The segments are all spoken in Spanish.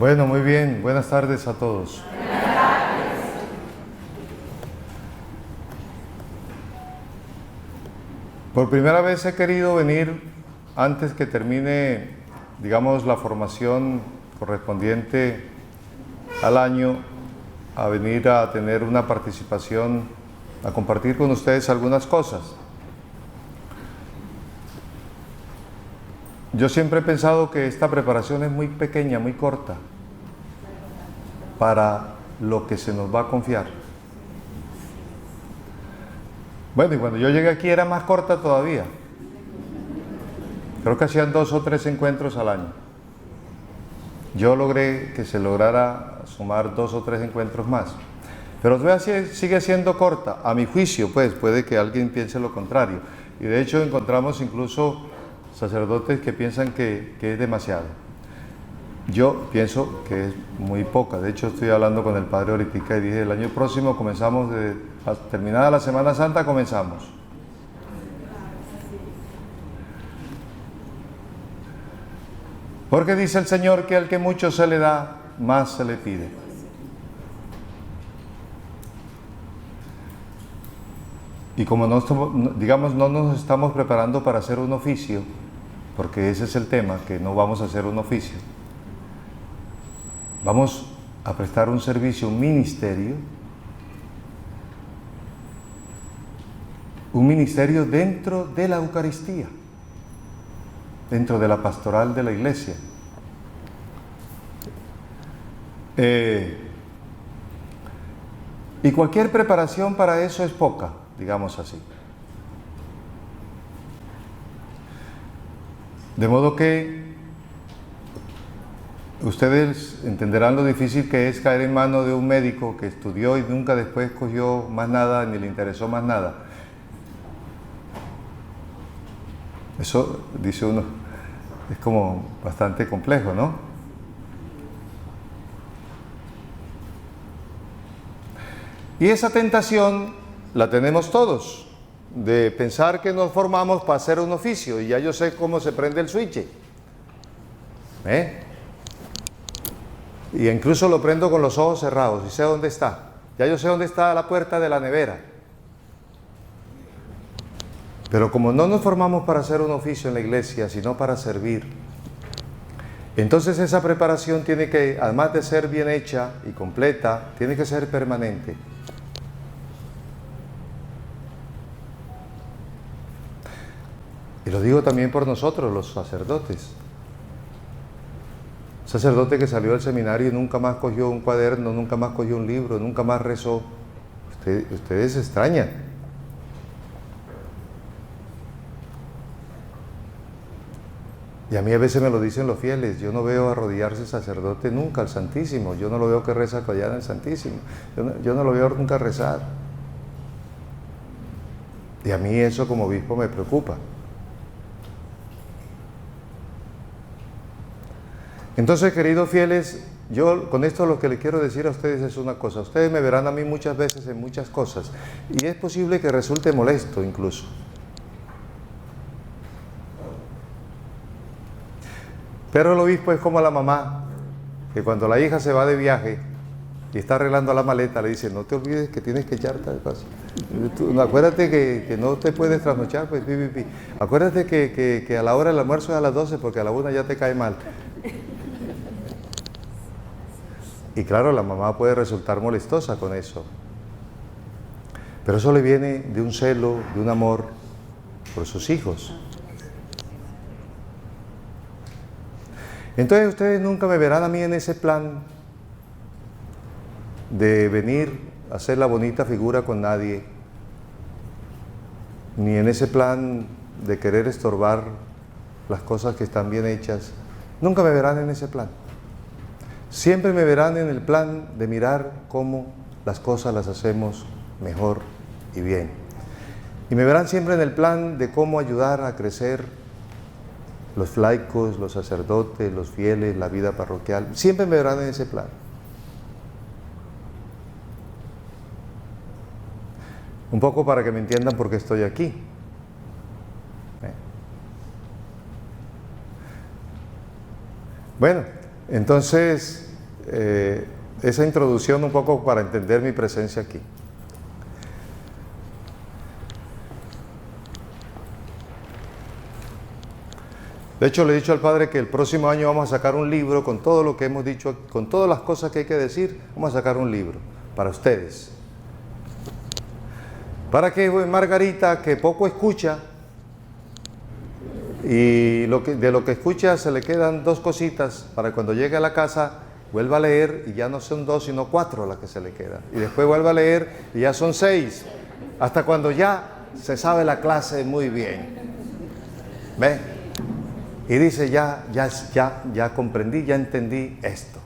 Bueno, muy bien. Buenas tardes a todos. Por primera vez he querido venir antes que termine, digamos, la formación correspondiente al año, a venir a tener una participación, a compartir con ustedes algunas cosas. Yo siempre he pensado que esta preparación es muy pequeña, muy corta, para lo que se nos va a confiar. Bueno, y cuando yo llegué aquí era más corta todavía. Creo que hacían 2 o 3 encuentros al año. Yo logré que se lograra sumar 2 o 3 encuentros más. Pero todavía sigue siendo corta, a mi juicio, pues, puede que alguien piense lo contrario. Y de hecho encontramos incluso sacerdotes que piensan que es demasiado. Yo pienso que es muy poca. De hecho estoy hablando con el padre ahorita y dije, el año próximo comenzamos, terminada la Semana Santa comenzamos. Porque dice el Señor que al que mucho se le da, más se le pide. Y como no nos estamos preparando para hacer un oficio, porque ese es el tema, que no vamos a hacer un oficio, vamos a prestar un servicio, un ministerio dentro de la Eucaristía, dentro de la pastoral de la Iglesia. Y cualquier preparación para eso es poca, digamos así. De modo que ustedes entenderán lo difícil que es caer en manos de un médico que estudió y nunca después cogió más nada, ni le interesó más nada. Eso, dice uno, es como bastante complejo, ¿no? Y esa tentación la tenemos todos, de pensar que nos formamos para hacer un oficio, y ya yo sé cómo se prende el switch. Y incluso lo prendo con los ojos cerrados y sé dónde está. Ya yo sé dónde está la puerta de la nevera. Pero como no nos formamos para hacer un oficio en la iglesia, sino para servir, entonces esa preparación tiene que, además de ser bien hecha y completa, tiene que ser permanente. Y lo digo también por nosotros, los sacerdotes. Un sacerdote que salió del seminario y nunca más cogió un cuaderno, nunca más cogió un libro, nunca más rezó. Ustedes se extrañan. Y a mí a veces me lo dicen los fieles, yo no veo arrodillarse sacerdote nunca al Santísimo, yo no lo veo que reza allá en el Santísimo, yo no lo veo nunca rezar. Y a mí eso como obispo me preocupa. Entonces, queridos fieles, yo con esto lo que les quiero decir a ustedes es una cosa. Ustedes me verán a mí muchas veces en muchas cosas y es posible que resulte molesto incluso. Pero el obispo es como la mamá, que cuando la hija se va de viaje y está arreglando la maleta, le dice, no te olvides que tienes que echarte de paso. Acuérdate que no te puedes trasnochar, pues, acuérdate que a la hora del almuerzo es a las 12 porque a la 1 ya te cae mal. Y claro, la mamá puede resultar molestosa con eso. Pero eso le viene de un celo, de un amor por sus hijos. Entonces ustedes nunca me verán a mí en ese plan de venir a hacer la bonita figura con nadie, ni en ese plan de querer estorbar las cosas que están bien hechas. Nunca me verán en ese plan. Siempre me verán en el plan de mirar cómo las cosas las hacemos mejor y bien. Y me verán siempre en el plan de cómo ayudar a crecer los laicos, los sacerdotes, los fieles, la vida parroquial. Siempre me verán en ese plan. Un poco para que me entiendan por qué estoy aquí. Bueno, entonces esa introducción un poco para entender mi presencia aquí. De hecho, le he dicho al Padre que el próximo año vamos a sacar un libro con todo lo que hemos dicho, con todas las cosas que hay que decir, vamos a sacar un libro para ustedes. Para que Margarita, que poco escucha, y de lo que escucha se le quedan 2 cositas, para cuando llegue a la casa vuelva a leer y ya no son 2 sino 4 las que se le quedan. Y después vuelva a leer y ya son 6, hasta cuando ya se sabe la clase muy bien. ¿Ve? Y dice, ya comprendí, ya entendí esto.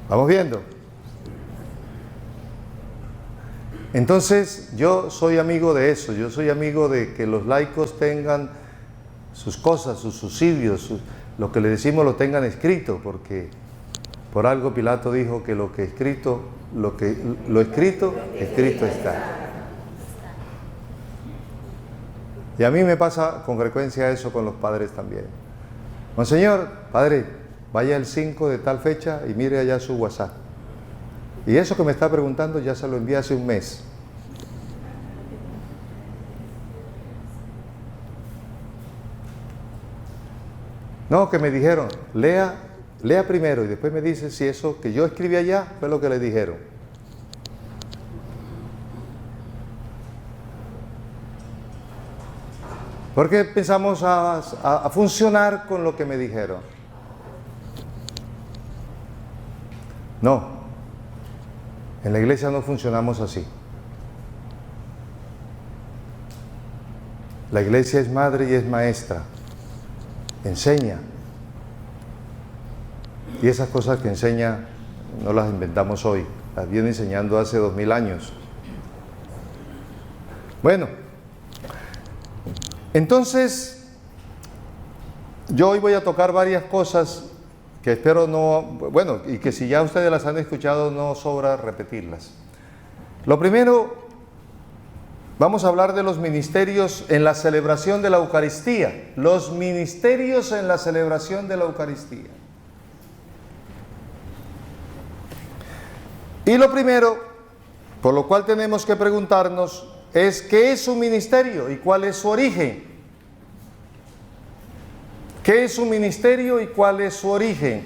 ¿Vamos viendo? Entonces, yo soy amigo de eso, yo soy amigo de que los laicos tengan sus cosas, sus subsidios, lo que le decimos lo tengan escrito, porque por algo Pilato dijo que lo escrito está. Y a mí me pasa con frecuencia eso con los padres también. Monseñor, padre, vaya el 5 de tal fecha y mire allá su WhatsApp. Y eso que me está preguntando ya se lo envié hace un mes. No, que me dijeron, lea primero y después me dice si eso que yo escribí allá fue lo que le dijeron. Porque empezamos a funcionar con lo que me dijeron. No, en la iglesia no funcionamos así. La iglesia es madre y es maestra, enseña. Y esas cosas que enseña no las inventamos hoy, las viene enseñando hace 2000 años. Bueno, entonces, yo hoy voy a tocar varias cosas que espero y que si ya ustedes las han escuchado no sobra repetirlas. Lo primero, vamos a hablar de los ministerios en la celebración de la Eucaristía. Los ministerios en la celebración de la Eucaristía. Y lo primero, por lo cual tenemos que preguntarnos, es ¿qué es un ministerio y cuál es su origen? ¿Qué es un ministerio y cuál es su origen?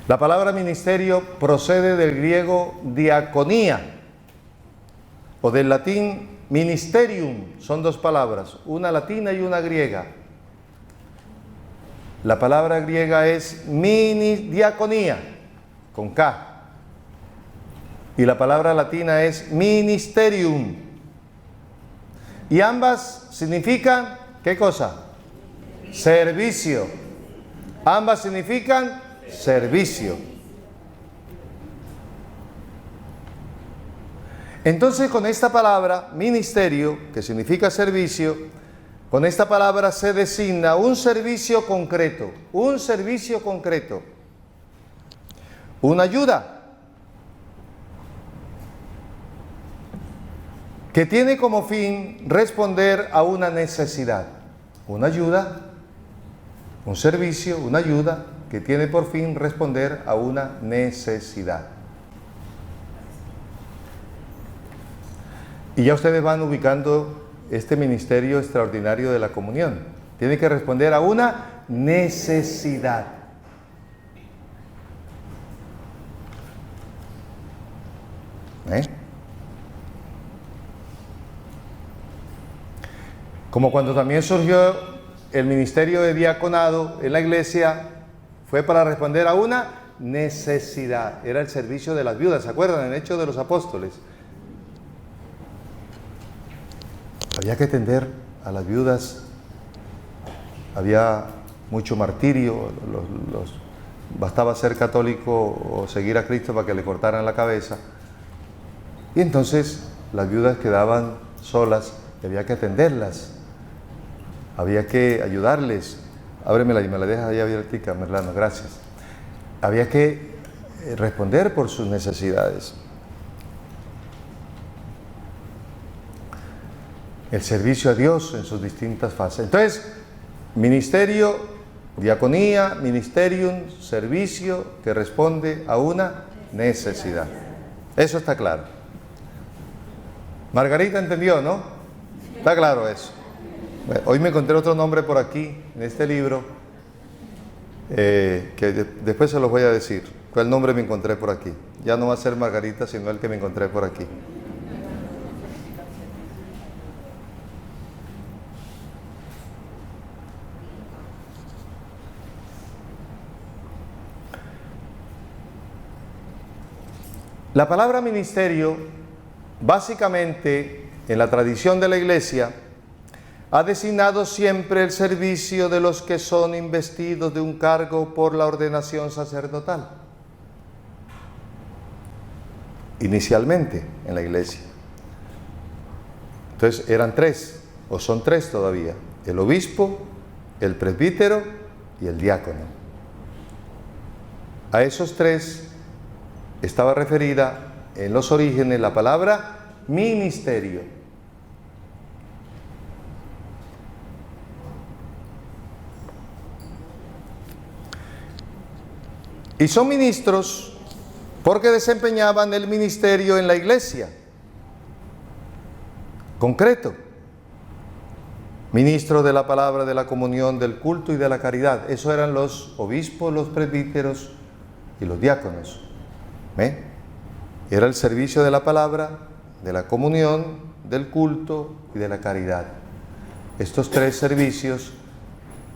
La palabra ministerio procede del griego diaconía o del latín ministerium. Son 2 palabras, una latina y una griega. La palabra griega es diaconía, con K. Y la palabra latina es ministerium. Y ambas significan, ¿qué cosa? Servicio. Ambas significan servicio. Entonces, con esta palabra, ministerio, que significa servicio, con esta palabra se designa un servicio concreto, una ayuda, que tiene como fin responder a una necesidad. Una ayuda, un servicio, una ayuda que tiene por fin responder a una necesidad. Y ya ustedes van ubicando este ministerio extraordinario de la comunión. Tiene que responder a una necesidad. Como cuando también surgió el ministerio de diaconado en la iglesia, fue para responder a una necesidad. Era el servicio de las viudas, ¿se acuerdan? En Hechos de los Apóstoles. Había que atender a las viudas, había mucho martirio, bastaba ser católico o seguir a Cristo para que le cortaran la cabeza. Y entonces las viudas quedaban solas y había que atenderlas, había que ayudarles. Ábremela y me la dejas ahí abiertica, Merlano, gracias. Había que responder por sus necesidades. el servicio a Dios en sus distintas fases. Entonces, ministerio, diaconía, ministerium, servicio que responde a una necesidad. Eso está claro. Margarita entendió, ¿no? Está claro eso. Bueno, hoy me encontré otro nombre por aquí, en este libro, que después se los voy a decir. ¿Cuál nombre me encontré por aquí? Ya no va a ser Margarita, sino el que me encontré por aquí. La palabra ministerio, básicamente, en la tradición de la Iglesia, ha designado siempre el servicio de los que son investidos de un cargo por la ordenación sacerdotal. Inicialmente, en la Iglesia. Entonces, eran tres, o son tres todavía: el obispo, el presbítero y el diácono. A esos tres estaba referida en los orígenes la palabra ministerio. Y son ministros porque desempeñaban el ministerio en la iglesia. Concreto: ministro de la palabra, de la comunión, del culto y de la caridad. Esos eran los obispos, los presbíteros y los diáconos. Era el servicio de la palabra, de la comunión, del culto y de la caridad. Estos tres servicios,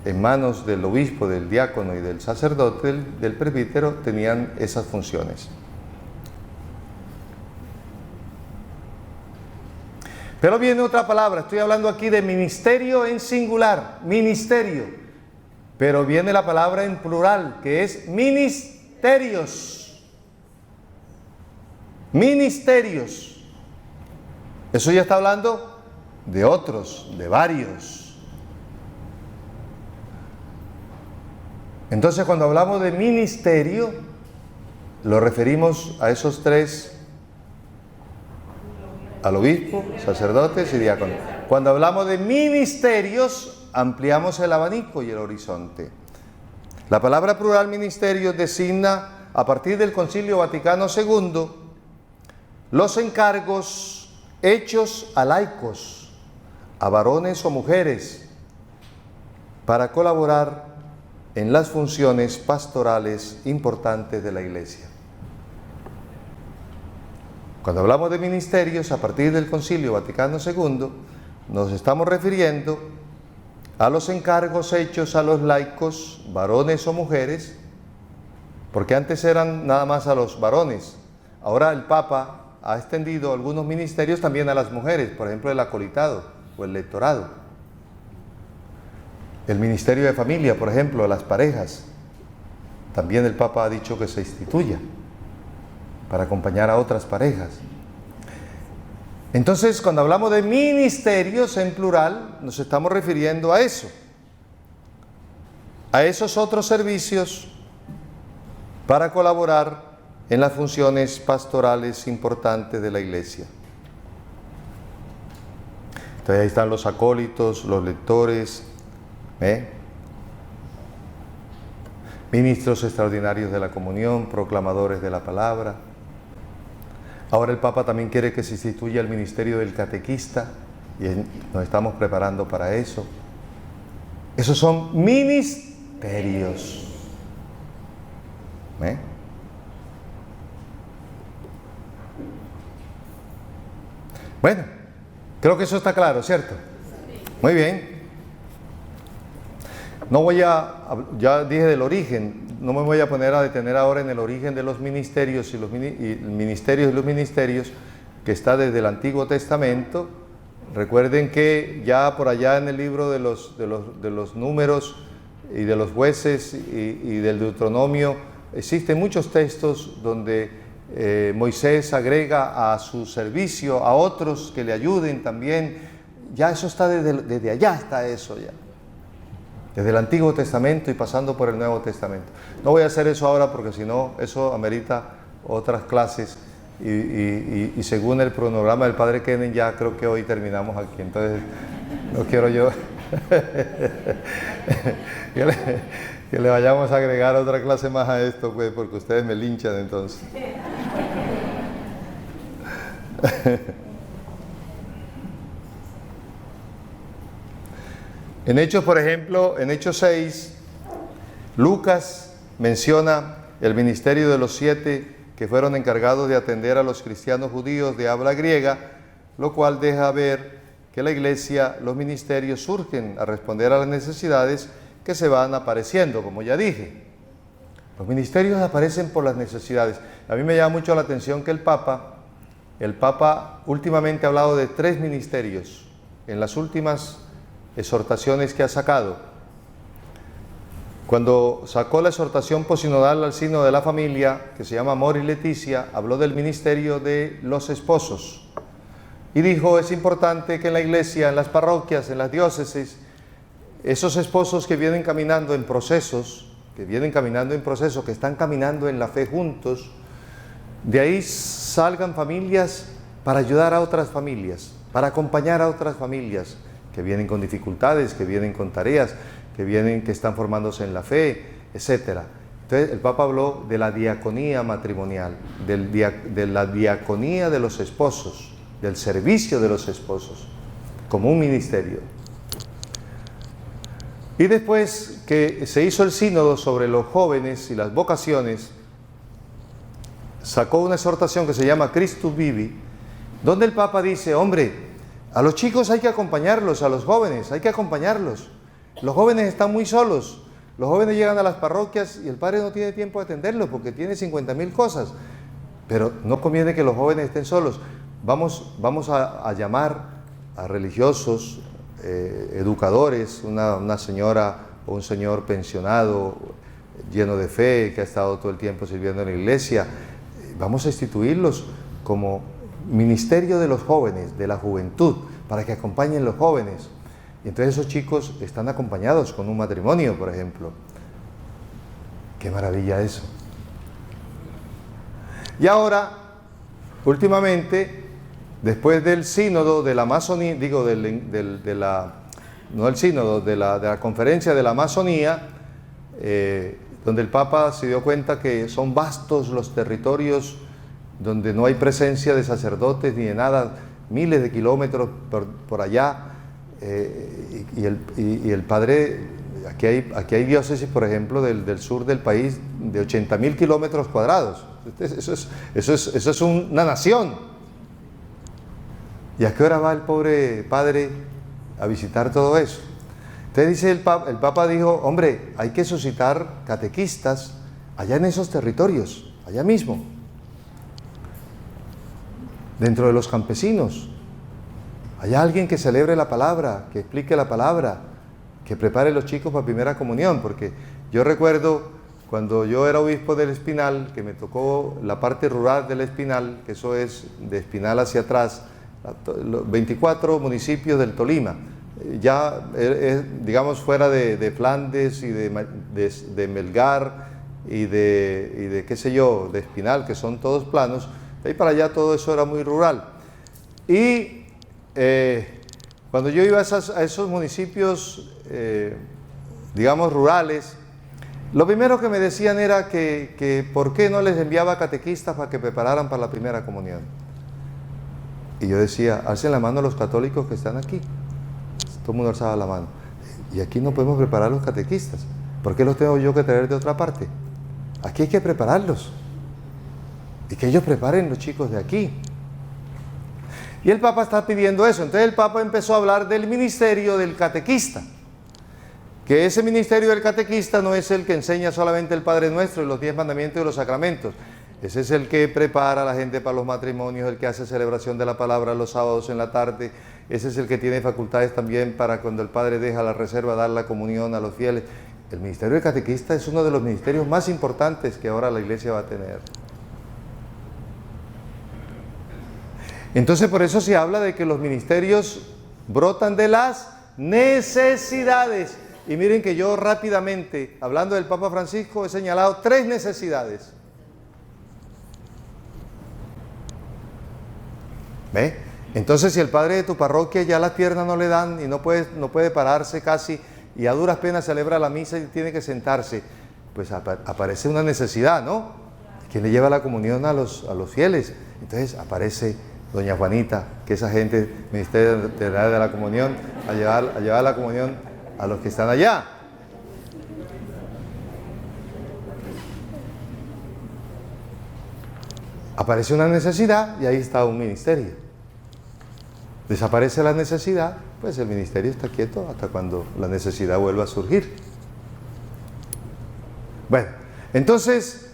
en manos del obispo, del diácono y del sacerdote, del presbítero, tenían esas funciones. Pero viene otra palabra, estoy hablando aquí de ministerio en singular, ministerio, pero viene la palabra en plural, que es ministerios. Ministerios. Eso ya está hablando de otros, de varios. Entonces, cuando hablamos de ministerio, lo referimos a esos tres: al obispo, sacerdotes y diáconos. Cuando hablamos de ministerios, ampliamos el abanico y el horizonte. La palabra plural ministerio designa, a partir del Concilio Vaticano II, los encargos hechos a laicos, a varones o mujeres, para colaborar en las funciones pastorales importantes de la Iglesia. Cuando hablamos de ministerios, a partir del Concilio Vaticano II, nos estamos refiriendo a los encargos hechos a los laicos, varones o mujeres, porque antes eran nada más a los varones. Ahora el Papa ha extendido algunos ministerios también a las mujeres, por ejemplo el acolitado o el lectorado. El ministerio de familia, por ejemplo, a las parejas. También el Papa ha dicho que se instituya para acompañar a otras parejas. Entonces, cuando hablamos de ministerios en plural, nos estamos refiriendo a eso, a esos otros servicios para colaborar en las funciones pastorales importantes de la Iglesia. Entonces ahí están los acólitos, los lectores, ministros extraordinarios de la comunión, proclamadores de la palabra. Ahora el Papa también quiere que se instituya el ministerio del catequista y nos estamos preparando para eso. Esos son ministerios. Bueno, creo que eso está claro, ¿cierto? Muy bien. No voy ya dije del origen, no me voy a poner a detener ahora en el origen de los ministerios y los ministerios que está desde el Antiguo Testamento. Recuerden que ya por allá en el libro de los números y de los jueces y del Deuteronomio existen muchos textos donde Moisés agrega a su servicio a otros que le ayuden también. Ya eso está desde allá, está eso ya. Desde el Antiguo Testamento y pasando por el Nuevo Testamento. No voy a hacer eso ahora porque si no, eso amerita otras clases y según el cronograma del padre Kenen ya creo que hoy terminamos aquí, entonces no quiero yo que le vayamos a agregar otra clase más a esto, pues, porque ustedes me linchan entonces. En Hechos, por ejemplo, en Hechos 6, Lucas menciona el ministerio de los 7 que fueron encargados de atender a los cristianos judíos de habla griega, lo cual deja ver que la iglesia, los ministerios surgen a responder a las necesidades que se van apareciendo, como ya dije. Los ministerios aparecen por las necesidades. A mí me llama mucho la atención que el Papa últimamente ha hablado de 3 ministerios en las últimas exhortaciones que ha sacado. Cuando sacó la exhortación posinodal al Sínodo de la Familia, que se llama Amor y Leticia, habló del ministerio de los esposos. Y dijo, es importante que en la iglesia, en las parroquias, en las diócesis, esos esposos que vienen caminando en procesos, que están caminando en la fe juntos, de ahí salgan familias para ayudar a otras familias, para acompañar a otras familias que vienen con dificultades, que vienen con tareas, que están formándose en la fe, etc. Entonces el Papa habló de la diaconía matrimonial, de la diaconía de los esposos, del servicio de los esposos, como un ministerio. Y después que se hizo el sínodo sobre los jóvenes y las vocaciones, sacó una exhortación que se llama Christus Vivi, donde el Papa dice, hombre, a los chicos hay que acompañarlos, a los jóvenes hay que acompañarlos. Los jóvenes están muy solos, los jóvenes llegan a las parroquias y el padre no tiene tiempo de atenderlos porque tiene 50,000 cosas, pero no conviene que los jóvenes estén solos. Vamos a llamar a religiosos, educadores, una señora o un señor pensionado, lleno de fe, que ha estado todo el tiempo sirviendo en la iglesia. Vamos a instituirlos como ministerio de los jóvenes, de la juventud, para que acompañen los jóvenes. Y entonces esos chicos están acompañados con un matrimonio, por ejemplo. ¡Qué maravilla eso! Y ahora, últimamente, después del sínodo de la Amazonía, de la conferencia de la Amazonía, donde el Papa se dio cuenta que son vastos los territorios donde no hay presencia de sacerdotes ni de nada, miles de kilómetros por allá, y el padre, aquí hay diócesis, por ejemplo, del sur del país, de 80,000 kilómetros cuadrados. Eso es una nación. ¿Y a qué hora va el pobre padre a visitar todo eso? Entonces dice el Papa dijo, hombre, hay que suscitar catequistas allá en esos territorios, allá mismo, dentro de los campesinos. Haya alguien que celebre la palabra, que explique la palabra, que prepare a los chicos para primera comunión, porque yo recuerdo cuando yo era obispo del Espinal, que me tocó la parte rural del Espinal, que eso es de Espinal hacia atrás, los 24 municipios del Tolima, ya digamos fuera de Flandes y de Melgar y de qué sé yo, de Espinal, que son todos planos. De ahí para allá todo eso era muy rural. Y cuando yo iba a esos municipios, digamos, rurales, lo primero que me decían era que por qué no les enviaba catequistas para que prepararan para la primera comunión. Y yo decía, alcen la mano los católicos que están aquí. Todo el mundo alzaba la mano. Y aquí no podemos preparar los catequistas. ¿Por qué los tengo yo que traer de otra parte? Aquí hay que prepararlos. Y que ellos preparen los chicos de aquí. Y el Papa está pidiendo eso. Entonces el Papa empezó a hablar del ministerio del catequista. Que ese ministerio del catequista no es el que enseña solamente el Padre Nuestro y los 10 mandamientos y los sacramentos. Ese es el que prepara a la gente para los matrimonios, el que hace celebración de la palabra los sábados en la tarde. Ese es el que tiene facultades también para cuando el Padre deja la reserva, dar la comunión a los fieles. El ministerio del catequista es uno de los ministerios más importantes que ahora la Iglesia va a tener. Entonces por eso se habla de que los ministerios brotan de las necesidades. Y miren que yo rápidamente, hablando del Papa Francisco, he señalado 3 necesidades. ¿Ve? Entonces, si el padre de tu parroquia ya las piernas no le dan y no puede pararse casi, y a duras penas celebra la misa y tiene que sentarse, pues aparece una necesidad, ¿no? ¿Quién le lleva la comunión a los fieles? Entonces aparece doña Juanita, que esa gente, Ministerio de la Comunión, a llevar la comunión a los que están allá. Aparece una necesidad y ahí está un ministerio. Desaparece la necesidad, pues el ministerio está quieto hasta cuando la necesidad vuelva a surgir. Bueno, entonces,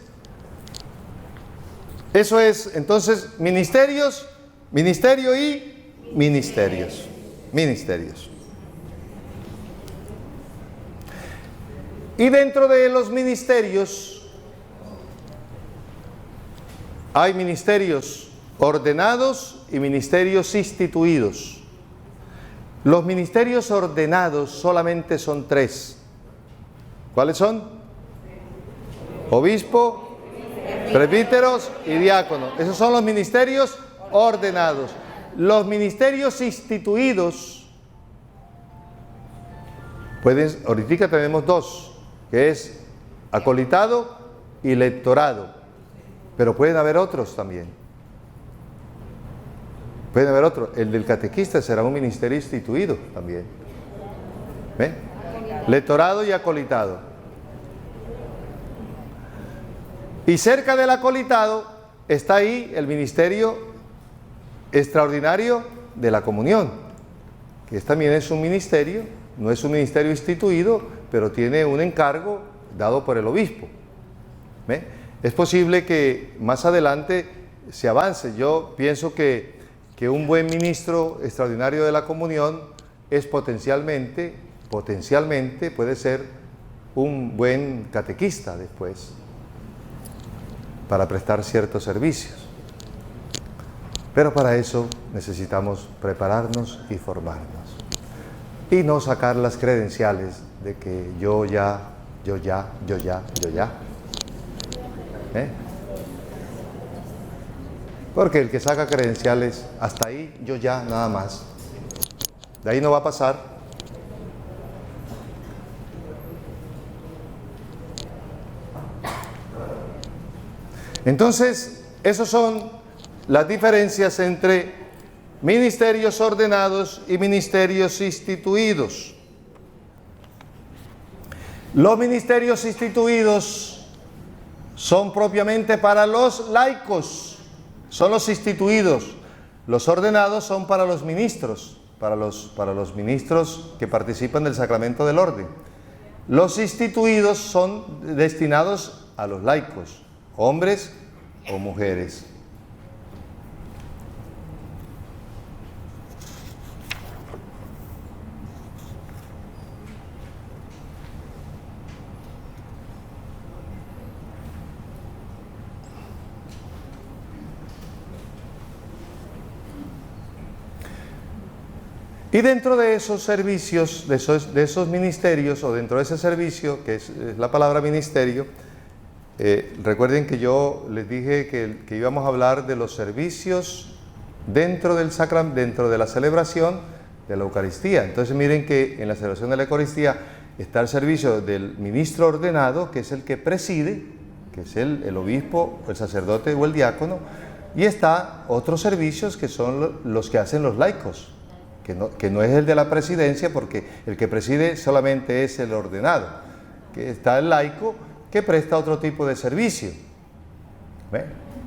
eso es, entonces, ministerios, ministerio y ministerios. Ministerios. Y dentro de los ministerios hay ministerios ordenados y ministerios instituidos. Los ministerios ordenados solamente son 3. ¿Cuáles son? Obispo, presbíteros y diácono. Esos son los ministerios ordenados. Los ministerios instituidos, ahorita tenemos 2, que es acolitado y lectorado, pero pueden haber otros también. Puede haber otro. El del catequista será un ministerio instituido también. ¿Ve? Lectorado y acolitado. Y cerca del acolitado está ahí el ministerio extraordinario de la comunión, que también es un ministerio, no es un ministerio instituido, pero tiene un encargo dado por el obispo. ¿Ve? Es posible que más adelante se avance. Yo pienso que un buen ministro extraordinario de la comunión es potencialmente puede ser un buen catequista después, para prestar ciertos servicios. Pero para eso necesitamos prepararnos y formarnos. Y no sacar las credenciales de que yo ya. Porque el que saca credenciales, hasta ahí, yo ya, nada más. De ahí no va a pasar. Entonces, esas son las diferencias entre ministerios ordenados y ministerios instituidos. Los ministerios instituidos son propiamente para los laicos. Son los instituidos. Los ordenados son para los ministros, para los ministros que participan del sacramento del orden. Los instituidos son destinados a los laicos, hombres o mujeres. Y dentro de esos servicios, de esos ministerios, o dentro de ese servicio, que es la palabra ministerio, recuerden que yo les dije que íbamos a hablar de los servicios dentro de la celebración de la Eucaristía. Entonces miren que en la celebración de la Eucaristía está el servicio del ministro ordenado, que es el que preside, que es el obispo, el sacerdote o el diácono, y está otros servicios que son los que hacen los laicos, que no es el de la presidencia, porque el que preside solamente es el ordenado, que está el laico que presta otro tipo de servicio. ¿Ve?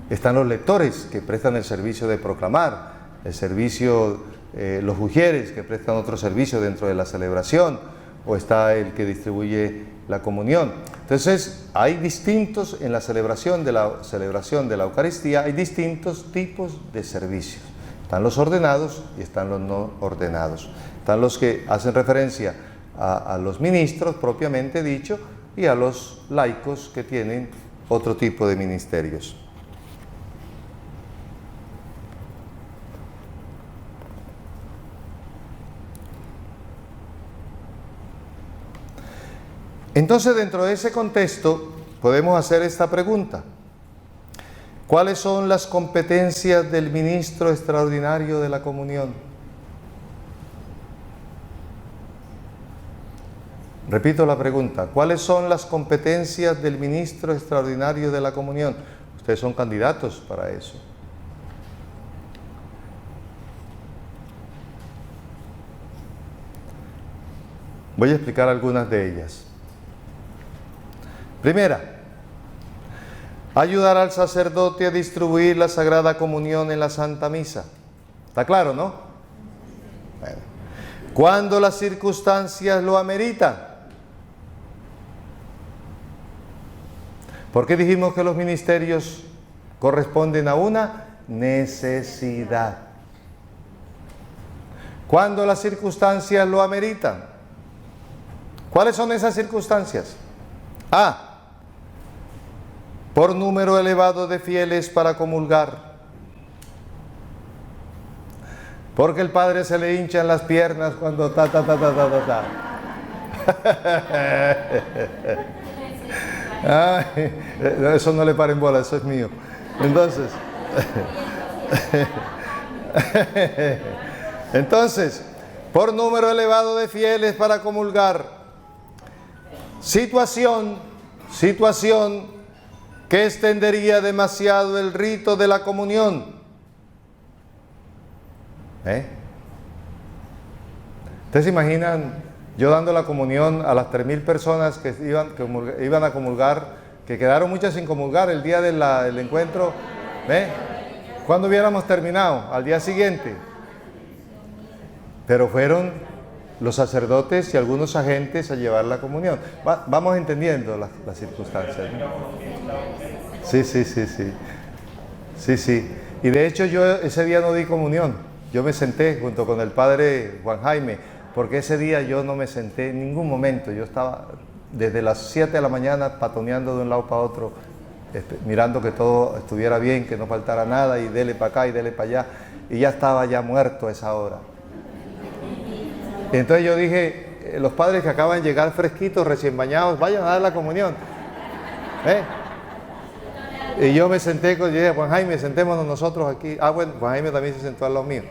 Están los lectores que prestan el servicio de proclamar, el servicio, los ujieres que prestan otro servicio dentro de la celebración, o está el que distribuye la comunión. Entonces hay distintos, en la celebración de la Eucaristía, hay distintos tipos de servicios. Están los ordenados y están los no ordenados. Están los que hacen referencia a los ministros propiamente dicho, y a los laicos que tienen otro tipo de ministerios. Entonces, dentro de ese contexto, podemos hacer esta pregunta. ¿Cuáles son las competencias del ministro extraordinario de la comunión? Repito la pregunta, ¿cuáles son las competencias del ministro extraordinario de la comunión? Ustedes son candidatos para eso. Voy a explicar algunas de ellas. Primera, ayudar al sacerdote a distribuir la Sagrada Comunión en la Santa Misa. ¿Está claro, no? Bueno. Cuando las circunstancias lo ameritan. ¿Por qué dijimos que los ministerios corresponden a una necesidad? Cuando las circunstancias lo ameritan. ¿Cuáles son esas circunstancias? A. Por número elevado de fieles para comulgar. Porque el padre se le hinchan las piernas cuando ta. Ay, eso no le paren bola, eso es mío. Entonces, por número elevado de fieles para comulgar. Situación que extendería demasiado el rito de la comunión. ¿Ustedes se imaginan yo dando la comunión a las 3.000 personas que iban a comulgar, que quedaron muchas sin comulgar el día del encuentro? ¿Cuándo hubiéramos terminado? Al día siguiente. Pero fueron los sacerdotes y algunos agentes a llevar la comunión. Vamos entendiendo las circunstancias, ¿no? Sí. Y de hecho yo ese día no di comunión. Yo me senté junto con el padre Juan Jaime, porque ese día yo no me senté en ningún momento. Yo estaba desde las 7 de la mañana patoneando de un lado para otro, mirando que todo estuviera bien, que no faltara nada, y dele para acá y dele para allá. Y ya estaba ya muerto a esa hora. Entonces yo dije, los padres que acaban de llegar fresquitos, recién bañados, vayan a dar la comunión. Y yo me senté con Juan Jaime, sentémonos nosotros aquí. Bueno, Juan Jaime también se sentó al lado mío.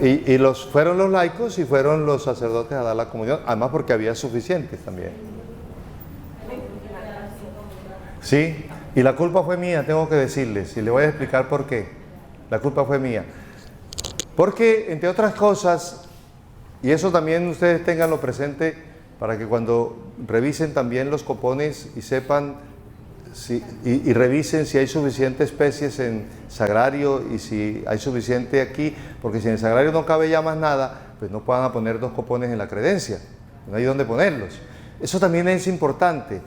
Y fueron los laicos y fueron los sacerdotes a dar la comunión, además porque había suficientes también. Sí, y la culpa fue mía, tengo que decirles, y le voy a explicar por qué. La culpa fue mía. Porque, entre otras cosas, y eso también ustedes tenganlo presente para que cuando revisen también los copones y sepan y revisen si hay suficiente especies en sagrario y si hay suficiente aquí, porque si en el sagrario no cabe ya más nada, pues no puedan poner 2 copones en la credencia, no hay dónde ponerlos. Eso también es importante,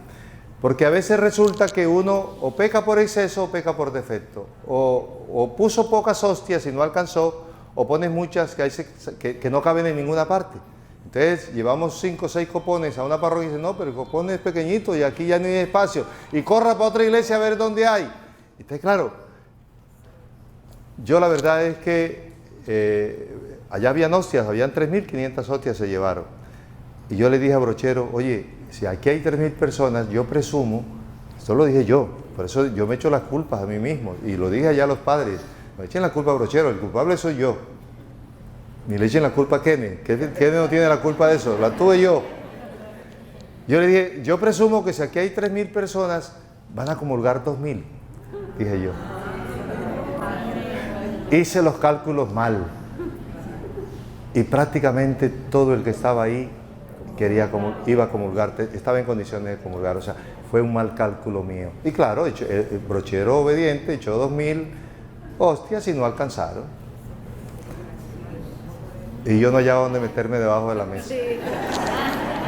porque a veces resulta que uno o peca por exceso o peca por defecto, o puso pocas hostias y no alcanzó, o pones muchas que no caben en ninguna parte. Entonces llevamos 5 o 6 copones a una parroquia y dicen, no, pero el copón es pequeñito y aquí ya no hay espacio, y corra para otra iglesia a ver dónde hay. Entonces, claro, yo la verdad es que allá habían hostias, habían 3.500 hostias se llevaron, y yo le dije a Brochero, oye, si aquí hay 3.000 personas, yo presumo, esto lo dije yo, por eso yo me echo las culpas a mí mismo, y lo dije allá a los padres, no echen la culpa a Brochero, el culpable soy yo. Ni le echen la culpa a Kenny. Kenny no tiene la culpa de eso, la tuve yo. Yo le dije, yo presumo que si aquí hay 3.000 personas, van a comulgar 2.000, dije yo. Hice los cálculos mal. Y prácticamente todo el que estaba ahí iba a comulgar, estaba en condiciones de comulgar. O sea, fue un mal cálculo mío. Y claro, el Brochero obediente echó 2.000 hostias y no alcanzaron. Y yo no hallaba dónde meterme debajo de la mesa. Sí.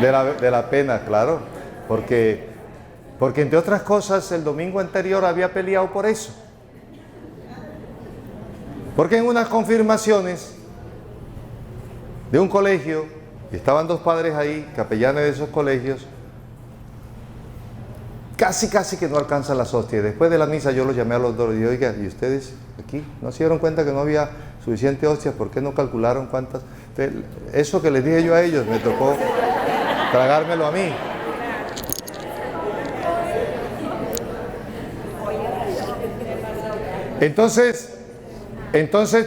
De la pena, claro. Porque entre otras cosas, el domingo anterior había peleado por eso. Porque en unas confirmaciones de un colegio, y estaban 2 padres ahí, capellanes de esos colegios, casi que no alcanzan las hostias. Después de la misa yo los llamé a los 2 y dije, oiga, ¿y ustedes aquí no se dieron cuenta que no había suficiente hostias? ¿Por qué no calcularon cuántas? Entonces, eso que les dije yo a ellos, me tocó tragármelo a mí. Entonces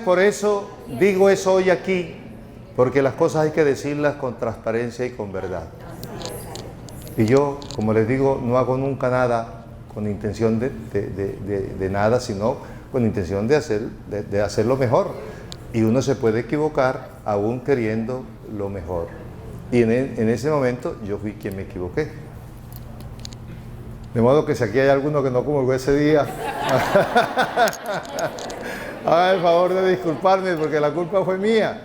por eso digo eso hoy aquí, porque las cosas hay que decirlas con transparencia y con verdad. Y yo, como les digo, no hago nunca nada con intención de nada, sino con intención de hacerlo mejor. Y uno se puede equivocar aún queriendo lo mejor. Y en ese momento yo fui quien me equivoqué. De modo que si aquí hay alguno que no comulgó ese día, haga el favor de disculparme porque la culpa fue mía.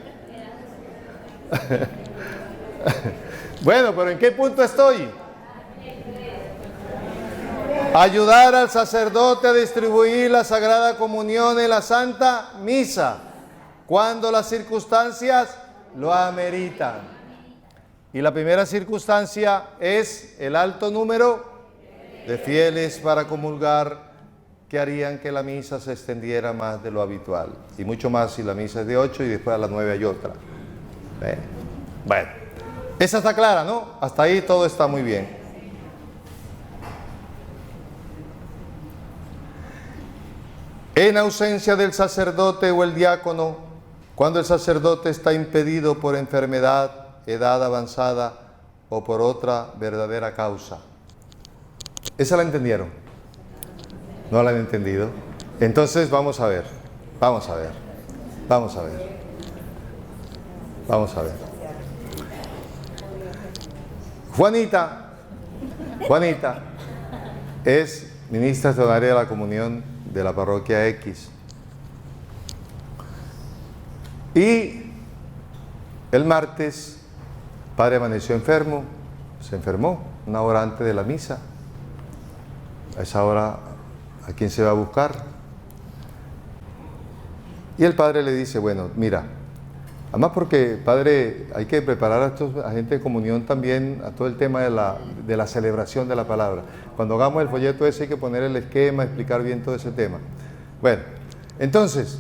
Bueno, pero ¿en qué punto estoy? Ayudar al sacerdote a distribuir la Sagrada Comunión en la Santa Misa, cuando las circunstancias lo ameritan. Y la primera circunstancia es el alto número de fieles para comulgar, que harían que la misa se extendiera más de lo habitual. Y mucho más si la misa es de 8 y después a las 9 hay otra. Bueno, esa está clara, ¿no? Hasta ahí todo está muy bien. En ausencia del sacerdote o el diácono, cuando el sacerdote está impedido por enfermedad, edad avanzada o por otra verdadera causa. ¿Esa la entendieron? ¿No la han entendido? Entonces vamos a ver. Juanita es ministra extraordinaria de la comunión de la parroquia X. Y el martes, el padre amaneció enfermo, se enfermó una hora antes de la misa. A esa hora, ¿a quién se va a buscar? Y el padre le dice, bueno, mira, además porque, padre, hay que preparar a gente de comunión también a todo el tema de la celebración de la palabra. Cuando hagamos el folleto ese hay que poner el esquema, explicar bien todo ese tema. Bueno, entonces,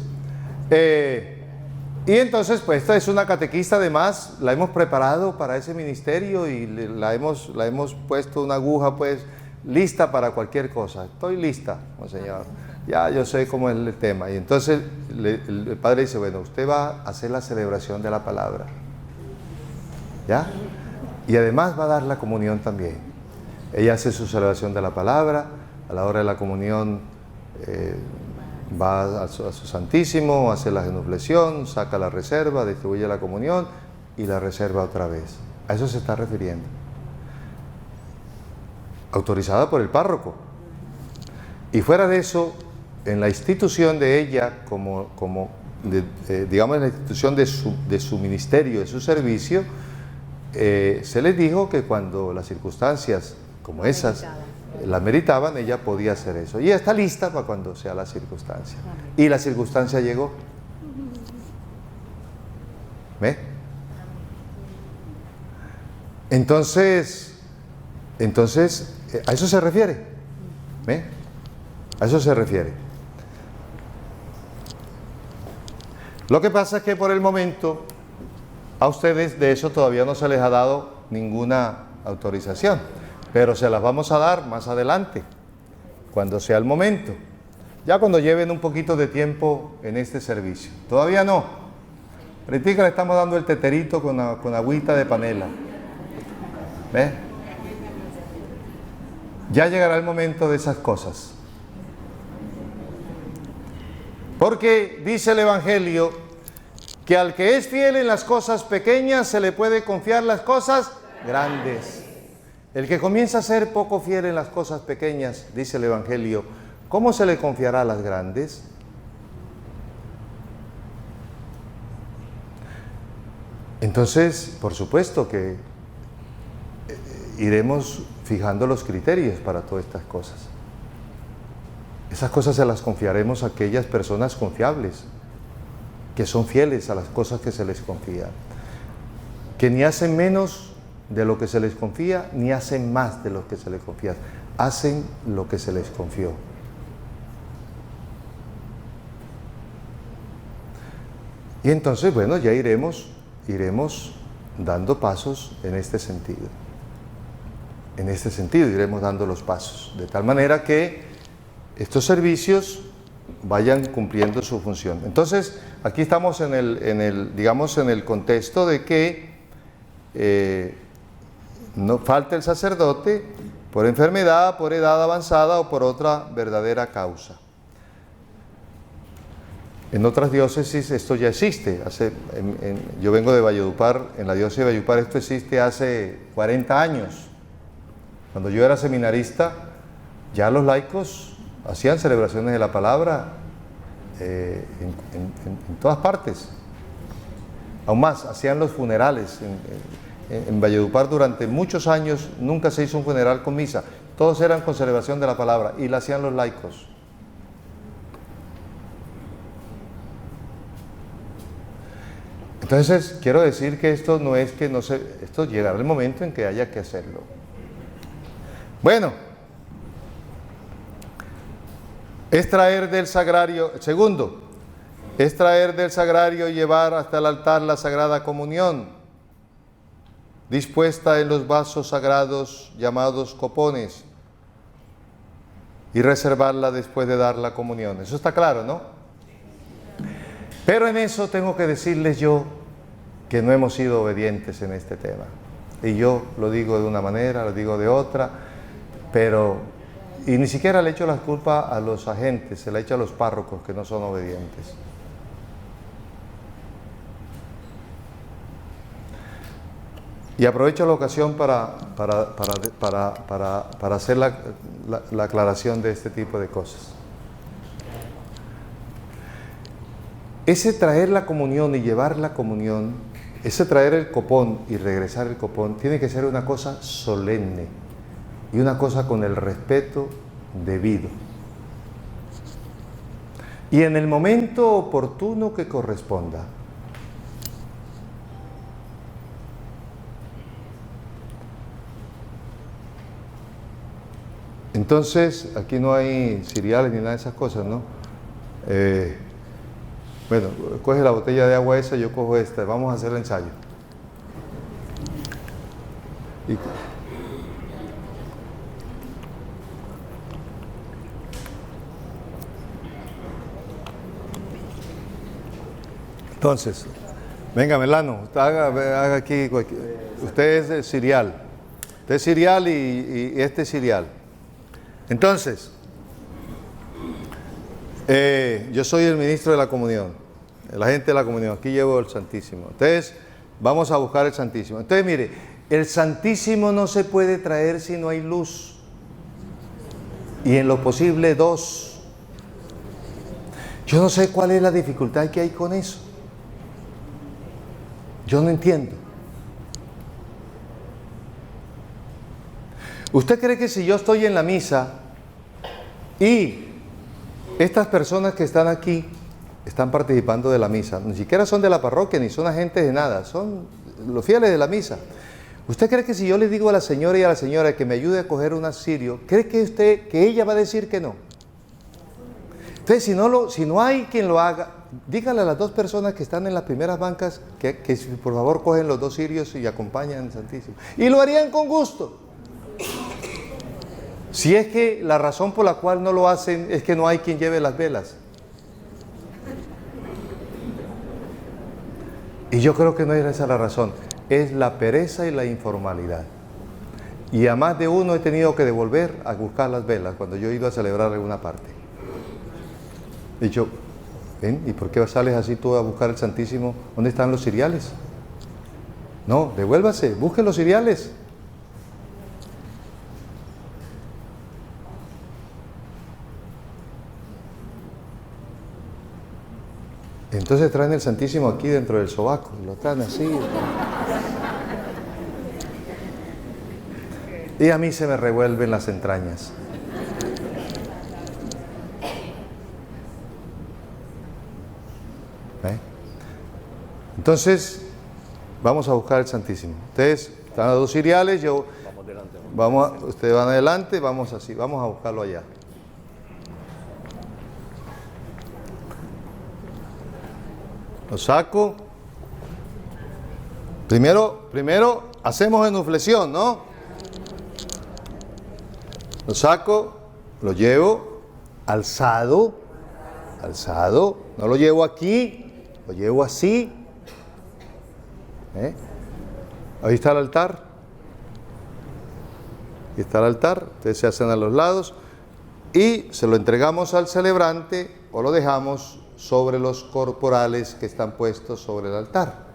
pues esta es una catequista, además, la hemos preparado para ese ministerio y la hemos puesto una aguja, pues, lista para cualquier cosa. Estoy lista, monseñor. Ya yo sé cómo es el tema. Y entonces el padre dice, bueno, usted va a hacer la celebración de la palabra. ¿Ya? Y además va a dar la comunión también. Ella hace su celebración de la palabra, a la hora de la comunión va a su Santísimo, hace la genuflexión, saca la reserva, distribuye la comunión y la reserva otra vez. A eso se está refiriendo. Autorizada por el párroco. Y fuera de eso, en la institución de ella, digamos en la institución de su ministerio, de su servicio, se les dijo que cuando las circunstancias como esas la meritaban, ella podía hacer eso. Y ella está lista para cuando sea la circunstancia. Y la circunstancia llegó. ¿Ve? Entonces, a eso se refiere. ¿Ve? A eso se refiere. Lo que pasa es que por el momento a ustedes de eso todavía no se les ha dado ninguna autorización, pero se las vamos a dar más adelante, cuando sea el momento, ya cuando lleven un poquito de tiempo en este servicio. Todavía no. Ahorita le estamos dando el teterito con agüita de panela. ¿Ve? Ya llegará el momento de esas cosas. Porque dice el Evangelio que al que es fiel en las cosas pequeñas se le puede confiar las cosas grandes. El que comienza a ser poco fiel en las cosas pequeñas, dice el Evangelio, ¿cómo se le confiará las grandes? Entonces, por supuesto que iremos fijando los criterios para todas estas cosas. Esas cosas se las confiaremos a aquellas personas confiables, que son fieles a las cosas que se les confía, que ni hacen menos de lo que se les confía, ni hacen más de lo que se les confía, hacen lo que se les confió. Y entonces, bueno, ya iremos dando pasos en este sentido. En este sentido iremos dando los pasos, de tal manera que estos servicios vayan cumpliendo su función. Entonces, aquí estamos digamos, en el contexto de que no falta el sacerdote por enfermedad, por edad avanzada o por otra verdadera causa. En otras diócesis esto ya existe. Yo vengo de Valledupar, en la diócesis de Valledupar esto existe hace 40 años. Cuando yo era seminarista, ya los laicos hacían celebraciones de la palabra en todas partes. Aún más, hacían los funerales. En Valledupar durante muchos años nunca se hizo un funeral con misa. Todos eran con celebración de la palabra y la hacían los laicos. Entonces, quiero decir que esto no es que no se... Esto llegará el momento en que haya que hacerlo. Bueno, es traer del sagrario... Segundo, es traer del sagrario y llevar hasta el altar la Sagrada Comunión, dispuesta en los vasos sagrados llamados copones, y reservarla después de dar la comunión. Eso está claro, ¿no? Pero en eso tengo que decirles yo que no hemos sido obedientes en este tema. Y yo lo digo de una manera, lo digo de otra, pero... Y ni siquiera le echo la culpa a los agentes, se la echo a los párrocos que no son obedientes. Y aprovecho la ocasión para hacer la aclaración de este tipo de cosas. Ese traer la comunión y llevar la comunión, ese traer el copón y regresar el copón, tiene que ser una cosa solemne y una cosa con el respeto debido. Y en el momento oportuno que corresponda. Entonces, aquí no hay cereales ni nada de esas cosas, ¿no? Bueno, coge la botella de agua esa, yo cojo esta, vamos a hacer el ensayo. Entonces, venga Melano, haga aquí, usted es cereal. Usted es cereal y este es cereal. Entonces, yo soy el ministro de la comunión, el agente de la comunión, aquí llevo el Santísimo. Entonces, vamos a buscar el Santísimo. Entonces, mire, el Santísimo no se puede traer si no hay luz. Y en lo posible 2. Yo no sé cuál es la dificultad que hay con eso. Yo no entiendo. ¿Usted cree que si yo estoy en la misa y estas personas que están aquí están participando de la misa, ni siquiera son de la parroquia, ni son agentes de nada, son los fieles de la misa? ¿Usted cree que si yo le digo a la señora y a la señora que me ayude a coger un cirio, cree que ella va a decir que no? Entonces, si no hay quien lo haga, dígale a las 2 personas que están en las primeras bancas que por favor cogen los 2 cirios y acompañan al Santísimo. Y lo harían con gusto. Si es que la razón por la cual no lo hacen es que no hay quien lleve las velas. Y yo creo que no es esa la razón, es la pereza y la informalidad. Y a más de uno he tenido que devolver a buscar las velas cuando yo he ido a celebrar alguna parte. He dicho, ven, ¿y por qué sales así tú a buscar el Santísimo? ¿Dónde están los ciriales? No, devuélvase, busque los ciriales. Entonces traen el Santísimo aquí dentro del sobaco, lo traen así. Y a mí se me revuelven las entrañas. Entonces, vamos a buscar el Santísimo. Ustedes están a 2 ciriales, ustedes van adelante, vamos así, vamos a buscarlo allá. Lo saco. Primero hacemos genuflexión, ¿no? Lo saco, lo llevo alzado alzado, no lo llevo aquí, lo llevo así. Ahí está el altar. Aquí está el altar, ustedes se hacen a los lados y se lo entregamos al celebrante o lo dejamos sobre los corporales que están puestos sobre el altar.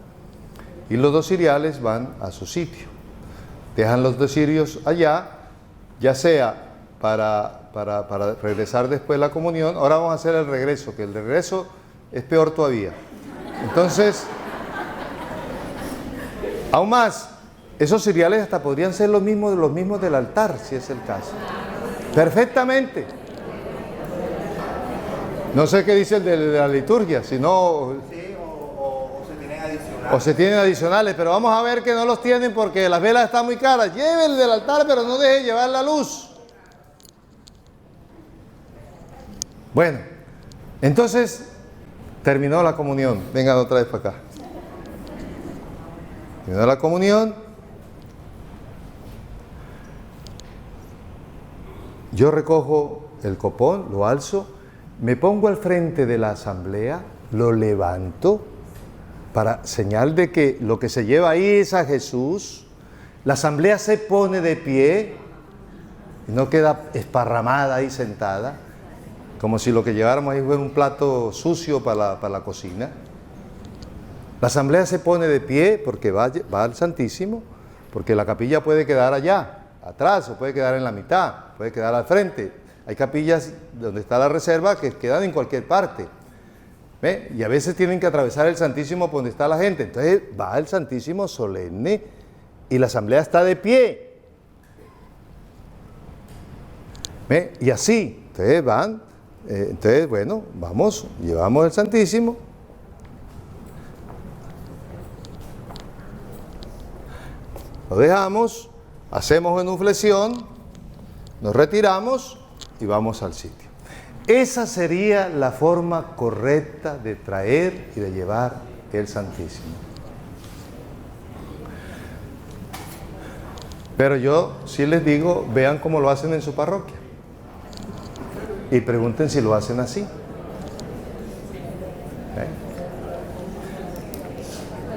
Y los 2 ciriales van a su sitio. Dejan los 2 cirios allá, ya sea para regresar después la comunión. Ahora vamos a hacer el regreso, que el regreso es peor todavía. Entonces, aún más, esos ciriales hasta podrían ser los mismos del altar, si es el caso. Perfectamente. No sé qué dice el de la liturgia, si no... Sí, o se tienen adicionales. O se tienen adicionales, pero vamos a ver que no los tienen porque las velas están muy caras. Lleve el del altar, pero no deje llevar la luz. Bueno, entonces terminó la comunión. Vengan otra vez para acá. Terminó la comunión. Yo recojo el copón, lo alzo, me pongo al frente de la asamblea, lo levanto para señal de que lo que se lleva ahí es a Jesús. La asamblea se pone de pie y no queda esparramada ahí sentada, como si lo que lleváramos ahí fuera un plato sucio para la cocina. La asamblea se pone de pie porque va al Santísimo, porque la capilla puede quedar allá, atrás, o puede quedar en la mitad, puede quedar al frente. Hay capillas donde está la reserva que quedan en cualquier parte. ¿Ve? Y a veces tienen que atravesar el Santísimo por donde está la gente. Entonces va al Santísimo solemne y la asamblea está de pie. ¿Ve? Y así, entonces van, entonces bueno, vamos, llevamos el Santísimo. Lo dejamos, hacemos genuflexión, nos retiramos y vamos al sitio. Esa sería la forma correcta de traer y de llevar el Santísimo. Pero yo sí les digo, vean cómo lo hacen en su parroquia y pregunten si lo hacen así.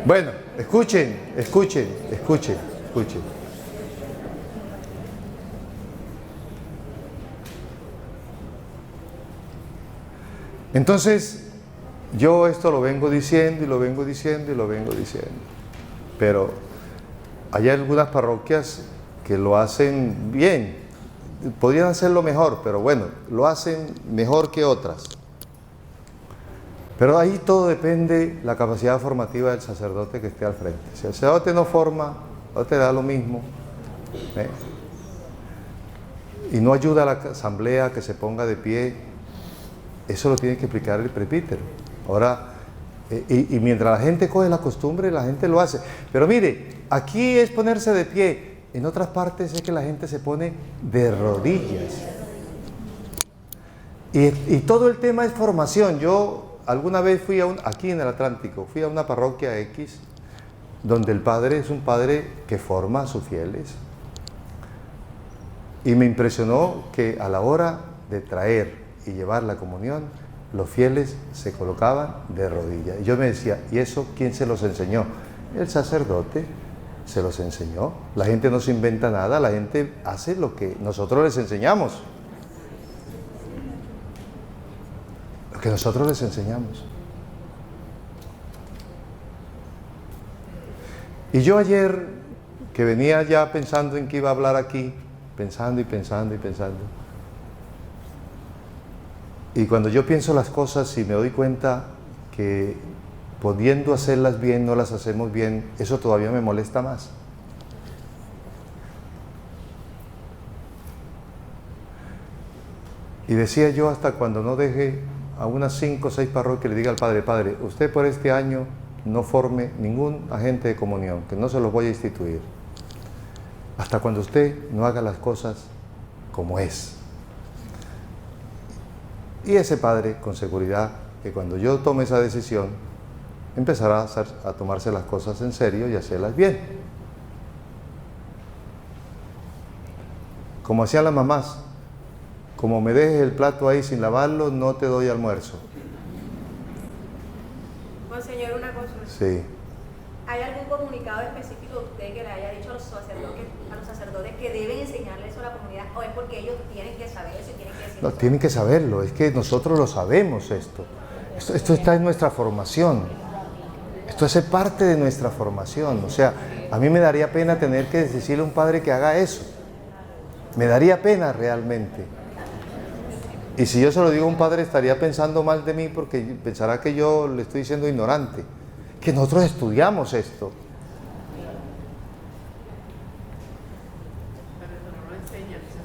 Bueno, escuchen. Entonces, yo esto lo vengo diciendo, pero hay algunas parroquias que lo hacen bien, podrían hacerlo mejor, pero bueno, lo hacen mejor que otras. Pero ahí todo depende de la capacidad formativa del sacerdote que esté al frente. Si el sacerdote no forma, no te da lo mismo, y no ayuda a la asamblea a que se ponga de pie, eso lo tiene que explicar el presbítero. Ahora, y mientras la gente coge la costumbre, la gente lo hace. Pero mire, aquí es ponerse de pie. En otras partes es que la gente se pone de rodillas. Y todo el tema es formación. Yo alguna vez fui aquí en el Atlántico, fui a una parroquia X, donde el padre es un padre que forma a sus fieles. Y me impresionó que a la hora de traer y llevar la comunión, los fieles se colocaban de rodillas. Y yo me decía, ¿y eso quién se los enseñó? El sacerdote se los enseñó. La gente no se inventa nada, la gente hace lo que nosotros les enseñamos. Lo que nosotros les enseñamos. Y yo ayer, que venía ya pensando en que iba a hablar aquí, pensando. Y cuando yo pienso las cosas y me doy cuenta que pudiendo hacerlas bien, no las hacemos bien, eso todavía me molesta más. Y decía yo, hasta cuando no deje a unas 5 o 6 parroquias, le diga al padre, padre, usted por este año no forme ningún agente de comunión, que no se los voy a instituir. Hasta cuando usted no haga las cosas como es. Y ese padre, con seguridad, que cuando yo tome esa decisión, empezará a tomarse las cosas en serio y hacerlas bien. Como hacían las mamás. como me dejes el plato ahí sin lavarlo, no te doy almuerzo. Monseñor, una cosa. Sí. ¿Hay algún comunicado específico de usted que le haya dicho a los sacerdotes que deben enseñarle eso a la comunidad? ¿O es porque ellos tienen que saber eso y tienen que decir No, eso? tienen que saberlo, es que nosotros lo sabemos esto. Esto está en nuestra formación. Esto hace parte de nuestra formación. O sea, a mí me daría pena tener que decirle a un padre que haga eso. Me daría pena realmente. Y si yo se lo digo a un padre, estaría pensando mal de mí porque pensará que yo le estoy diciendo ignorante. Que nosotros estudiamos esto.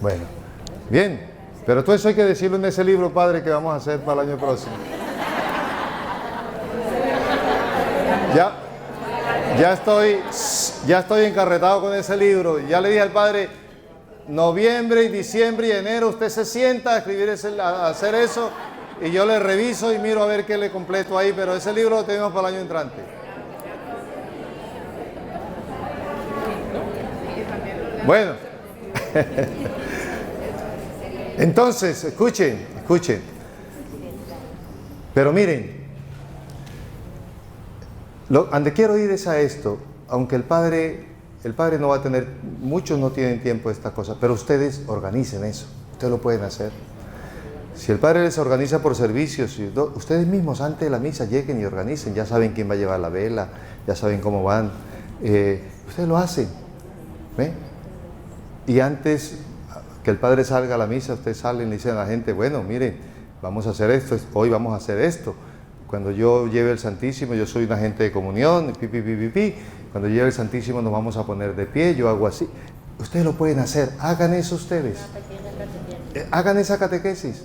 Bueno, bien. Pero todo eso hay que decirlo en ese libro, padre, que vamos a hacer para el año próximo. Ya estoy encarretado con ese libro. Ya le dije al padre, noviembre y diciembre y enero usted se sienta a escribir a hacer eso y yo le reviso y miro a ver qué le completo ahí, pero ese libro lo tenemos para el año entrante. Bueno. Entonces, escuchen. Pero miren, donde quiero ir es a esto, aunque el padre no va a tener, muchos no tienen tiempo de estas cosas, pero ustedes organicen eso, ustedes lo pueden hacer. Si el padre les organiza por servicios, ustedes mismos antes de la misa lleguen y organicen, ya saben quién va a llevar la vela, ya saben cómo van, ustedes lo hacen, ¿ve? Y antes que el padre salga a la misa, ustedes salen y le dicen a la gente, bueno, miren, vamos a hacer esto, hoy vamos a hacer esto. Cuando yo lleve el Santísimo, yo soy un agente de comunión, cuando lleve el Santísimo nos vamos a poner de pie, yo hago así. Ustedes lo pueden hacer, hagan eso ustedes. Hagan esa catequesis.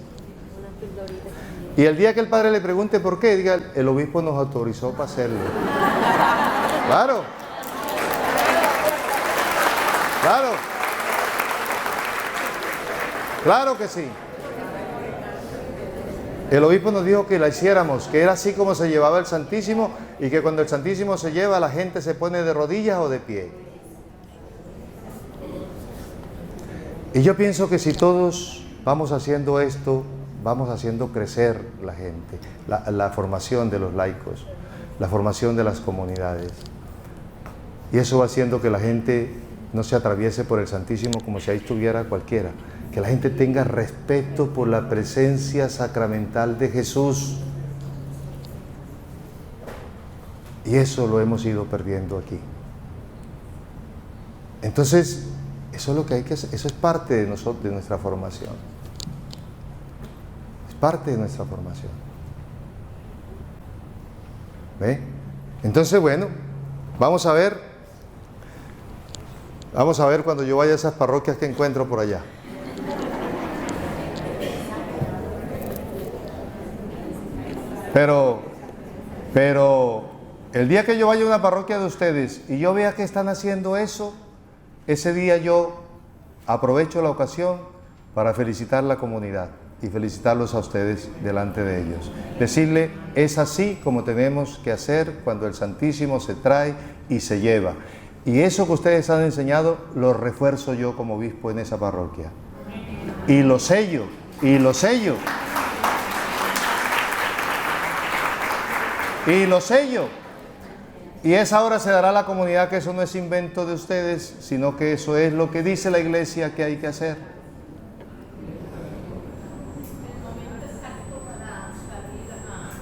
Y el día que el padre le pregunte por qué, diga, el obispo nos autorizó para hacerlo. Claro. Claro que sí. El obispo nos dijo que la hiciéramos, que era así como se llevaba el Santísimo y que cuando el Santísimo se lleva la gente se pone de rodillas o de pie. Y yo pienso que si todos vamos haciendo esto, vamos haciendo crecer la gente, la formación de los laicos, la formación de las comunidades. Y eso va haciendo que la gente no se atraviese por el Santísimo como si ahí estuviera cualquiera. Que la gente tenga respeto por la presencia sacramental de Jesús. Y eso lo hemos ido perdiendo aquí. Entonces, eso es lo que hay que hacer, eso es parte de nosotros, de nuestra formación. Es parte de nuestra formación. ¿Ve? Entonces, bueno, vamos a ver cuando yo vaya a esas parroquias que encuentro por allá. Pero el día que yo vaya a una parroquia de ustedes y yo vea que están haciendo eso, ese día yo aprovecho la ocasión para felicitar a la comunidad y felicitarlos a ustedes delante de ellos. Decirle, es así como tenemos que hacer cuando el Santísimo se trae y se lleva. Y eso que ustedes han enseñado, lo refuerzo yo como obispo en esa parroquia. Y lo sello. Y lo sello. Y esa hora se dará a la comunidad que eso no es invento de ustedes, sino que eso es lo que dice la Iglesia que hay que hacer.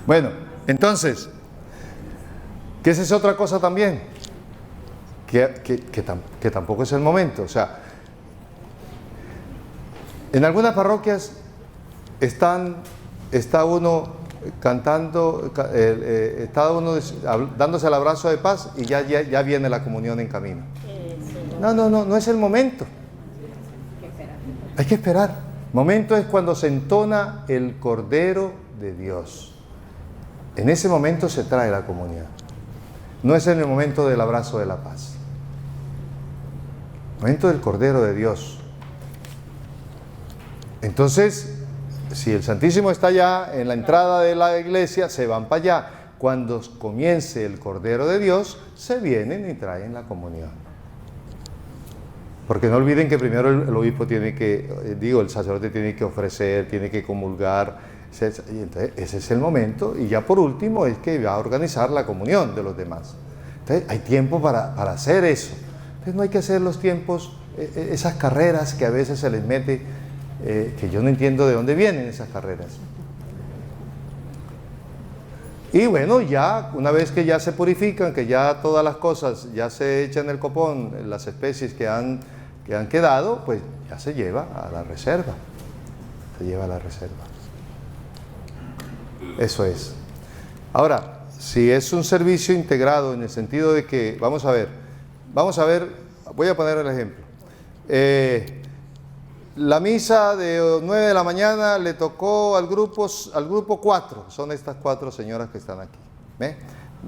Bueno, entonces, que esa es otra cosa también, que tampoco es el momento. O sea, en algunas parroquias está uno cantando, está uno dándose el abrazo de paz y ya viene la comunión en camino. No es el momento. Hay que esperar. Momento es cuando se entona el Cordero de Dios. En ese momento se trae la comunión. No es en el momento del abrazo de la paz. Momento del Cordero de Dios. Entonces, si el Santísimo está allá en la entrada de la iglesia, se van para allá. Cuando comience el Cordero de Dios, se vienen y traen la comunión. Porque no olviden que primero el obispo tiene que, el sacerdote tiene que ofrecer, tiene que comulgar, y entonces ese es el momento, y ya por último es que va a organizar la comunión de los demás. Entonces hay tiempo para hacer eso. Entonces no hay que hacer los tiempos, esas carreras que a veces se les mete, que yo no entiendo de dónde vienen esas carreras. Y bueno, ya una vez que ya se purifican, que ya todas las cosas ya se echan el copón, las especies que han quedado, pues ya se lleva a la reserva. Se lleva a la reserva. Eso es. Ahora, si es un servicio integrado en el sentido de que, vamos a ver, voy a poner el ejemplo. La misa de 9 de la mañana le tocó al grupo 4, son estas 4 señoras que están aquí. ¿Ve?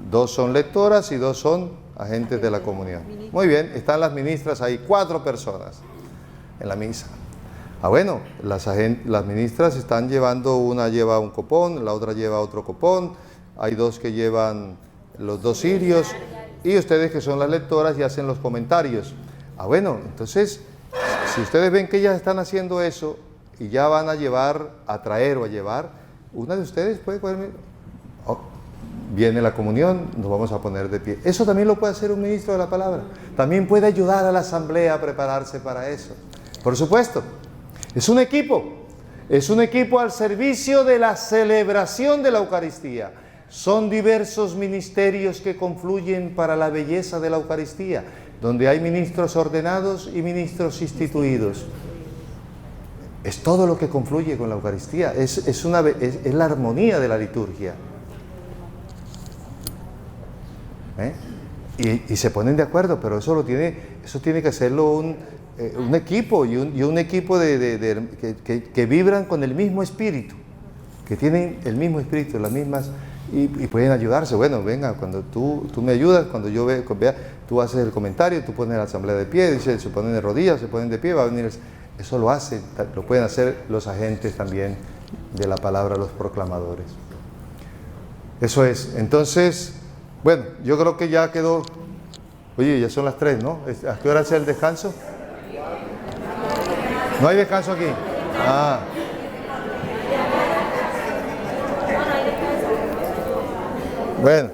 2 son lectoras y 2 son agentes de la comunión. Muy bien, están las ministras ahí, 4 personas en la misa. Bueno, las ministras están llevando, una lleva un copón, la otra lleva otro copón, hay 2 que llevan los 2 cirios, y ustedes que son las lectoras y hacen los comentarios. Bueno, entonces, si ustedes ven que ellas están haciendo eso y ya van a traer, una de ustedes puede cogerme, viene la comunión, nos vamos a poner de pie. Eso también lo puede hacer un ministro de la palabra. También puede ayudar a la asamblea a prepararse para eso. Por supuesto, es un equipo al servicio de la celebración de la Eucaristía. Son diversos ministerios que confluyen para la belleza de la Eucaristía, donde hay ministros ordenados y ministros instituidos. Es todo lo que confluye con la Eucaristía, es la armonía de la liturgia. Y se ponen de acuerdo, pero eso tiene que hacerlo un equipo, y un equipo que vibran con el mismo espíritu, que tienen el mismo espíritu, las mismas, y pueden ayudarse. Bueno, venga, cuando tú me ayudas, cuando yo vea, tú haces el comentario, tú pones la asamblea de pie, dice, se ponen de rodillas, se ponen de pie, va a venir. Eso lo pueden hacer los agentes también de la palabra, los proclamadores. Eso es. Entonces, bueno, yo creo que ya quedó. Oye, ya son las 3, ¿no? ¿A qué hora es el descanso? ¿No hay descanso aquí? Bueno,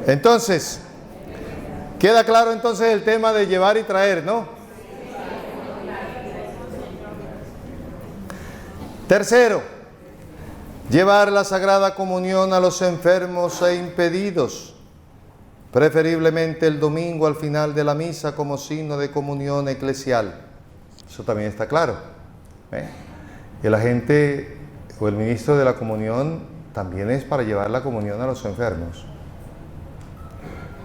entonces, queda claro entonces el tema de llevar y traer, ¿no? Tercero, llevar la Sagrada Comunión a los enfermos e impedidos, preferiblemente el domingo al final de la misa como signo de comunión eclesial. Eso también está claro. El agente o el ministro de la comunión también es para llevar la comunión a los enfermos.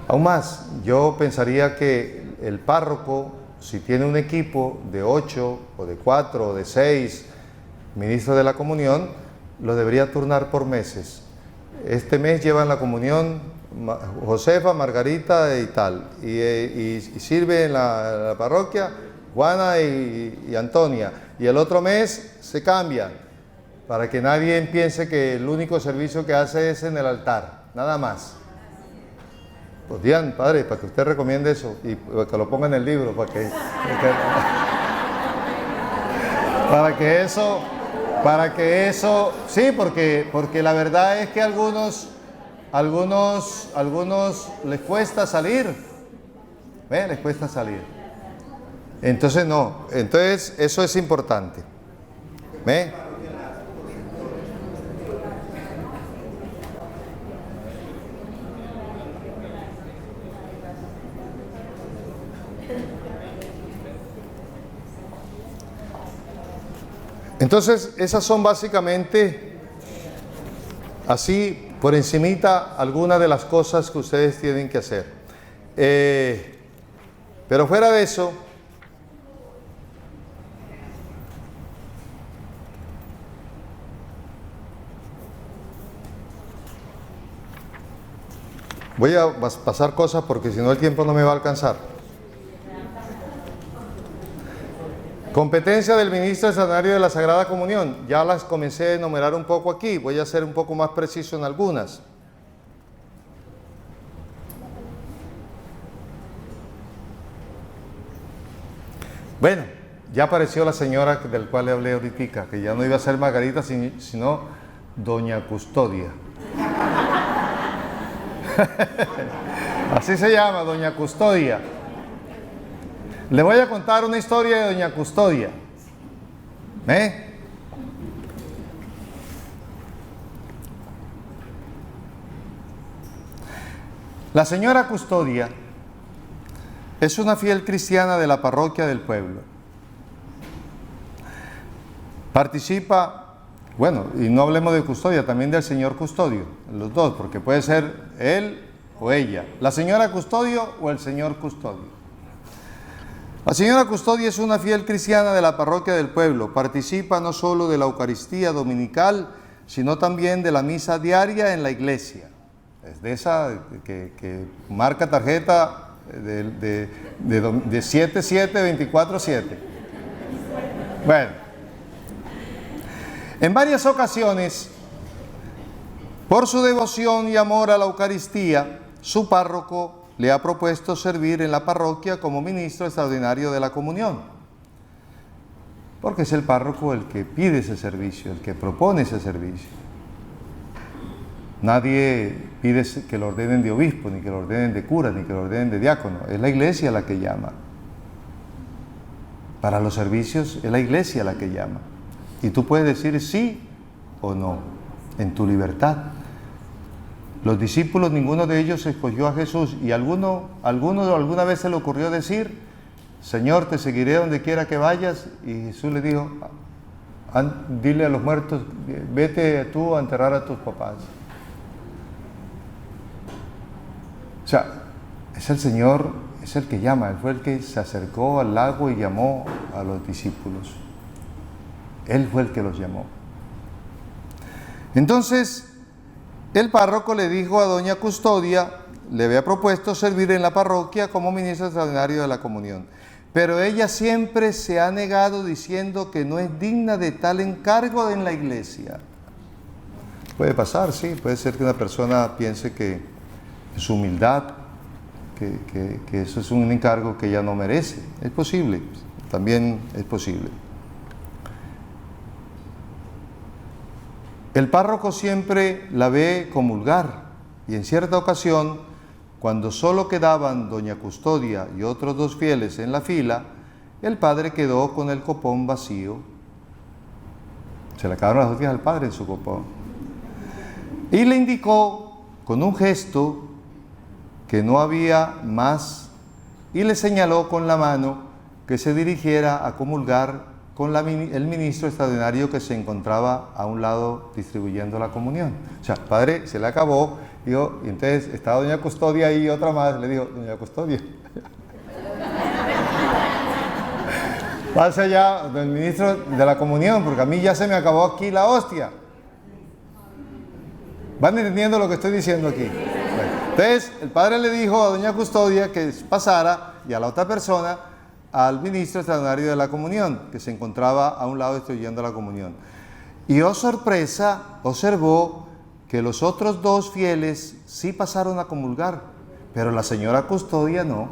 Aún más, yo pensaría que el párroco, si tiene un equipo de 8 o de 4 o de 6 ministros de la comunión, lo debería turnar por meses. Este mes llevan la comunión Josefa, Margarita y tal, y sirve en la parroquia Juana y Antonia, y el otro mes se cambian, para que nadie piense que el único servicio que hace es en el altar, nada más. Pues digan, padre, para que usted recomiende eso y que lo ponga en el libro, para que eso, sí, porque la verdad es que a algunos les cuesta salir, les cuesta salir. Entonces eso es importante. Entonces, esas son básicamente, así por encimita, algunas de las cosas que ustedes tienen que hacer. Pero fuera de eso, voy a pasar cosas porque si no el tiempo no me va a alcanzar. Competencia del ministro extraordinario de la Sagrada Comunión. Ya las comencé a enumerar un poco aquí. Voy a ser un poco más preciso en algunas. Bueno, ya apareció la señora del cual le hablé ahorita, que ya no iba a ser Margarita, sino Doña Custodia. Así se llama, Doña Custodia. Le voy a contar una historia de Doña Custodia. La señora Custodia es una fiel cristiana de la parroquia del pueblo. Participa, bueno, y no hablemos de Custodia, también del señor Custodio, los dos, porque puede ser él o ella, la señora Custodio o el señor Custodio. La señora Custodia es una fiel cristiana de la parroquia del pueblo. Participa no solo de la Eucaristía dominical, sino también de la misa diaria en la iglesia. Es de esa que marca tarjeta de 7-7, 24-7. Bueno, en varias ocasiones, por su devoción y amor a la Eucaristía, su párroco le ha propuesto servir en la parroquia como ministro extraordinario de la comunión. Porque es el párroco el que pide ese servicio, el que propone ese servicio. Nadie pide que lo ordenen de obispo, ni que lo ordenen de cura, ni que lo ordenen de diácono. Es la iglesia la que llama. Para los servicios es la iglesia la que llama. Y tú puedes decir sí o no, en tu libertad. Los discípulos, ninguno de ellos escogió a Jesús, y alguno alguna vez se le ocurrió decir: Señor, te seguiré donde quiera que vayas. Y Jesús le dijo: dile a los muertos, vete tú a enterrar a tus papás. O sea, es el Señor, es el que llama. Él fue el que se acercó al lago y llamó a los discípulos. Él fue el que los llamó. Entonces, el párroco le dijo a Doña Custodia, le había propuesto servir en la parroquia como ministro extraordinario de la comunión. Pero ella siempre se ha negado diciendo que no es digna de tal encargo en la iglesia. Puede pasar, sí, puede ser que una persona piense que su humildad, que eso es un encargo que ella no merece. Es posible, también es posible. El párroco siempre la ve comulgar, y en cierta ocasión, cuando solo quedaban Doña Custodia y otros dos fieles en la fila, el padre quedó con el copón vacío. Se le acabaron las hostias al padre en su copón. Y le indicó con un gesto que no había más, y le señaló con la mano que se dirigiera a comulgar con el ministro extraordinario que se encontraba a un lado distribuyendo la comunión. O sea, el padre se le acabó, dijo, y entonces estaba Doña Custodia ahí, y otra más, le dijo: Doña Custodia, pase allá del ministro de la comunión, porque a mí ya se me acabó aquí la hostia. ¿Van entendiendo lo que estoy diciendo aquí? Bueno, entonces, el padre le dijo a Doña Custodia que pasara, y a la otra persona, al ministro extraordinario de la comunión, que se encontraba a un lado distribuyendo la comunión. Y oh sorpresa, observó que los otros dos fieles sí pasaron a comulgar, pero la señora Custodia no.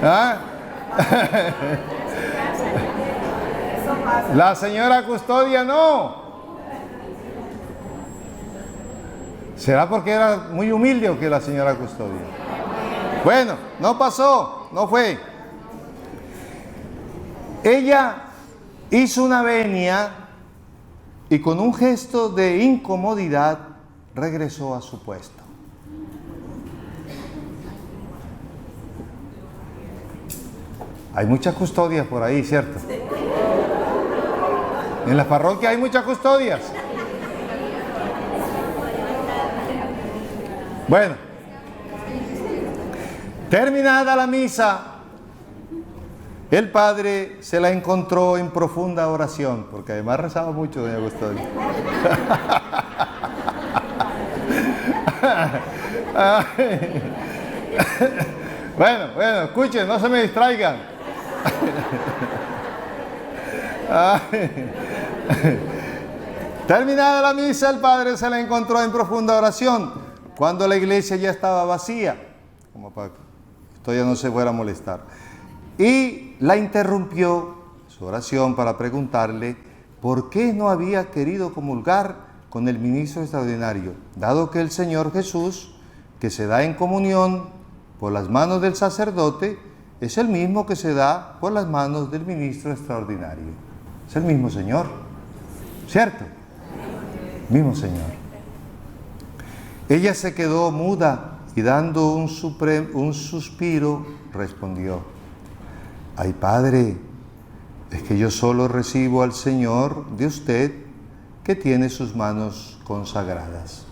¿Ah? La señora Custodia no. ¿Será porque era muy humilde o que la señora Custodia? Bueno, no pasó, no fue. Ella hizo una venia y con un gesto de incomodidad regresó a su puesto. Hay muchas custodias por ahí, ¿cierto? En la parroquia hay muchas custodias. Bueno, terminada la misa, el padre se la encontró en profunda oración, porque además rezaba mucho Doña Custodia. Bueno, escuchen, no se me distraigan. Terminada la misa, el padre se la encontró en profunda oración. cuando la iglesia ya estaba vacía, como para que esto ya no se fuera a molestar. Y la interrumpió su oración para preguntarle por qué no había querido comulgar con el ministro extraordinario, dado que el Señor Jesús, que se da en comunión por las manos del sacerdote, es el mismo que se da por las manos del ministro extraordinario. Es el mismo Señor, ¿cierto? Mismo Señor. Ella se quedó muda y dando un suspiro respondió: ay, Padre, es que yo solo recibo al Señor de usted, que tiene sus manos consagradas.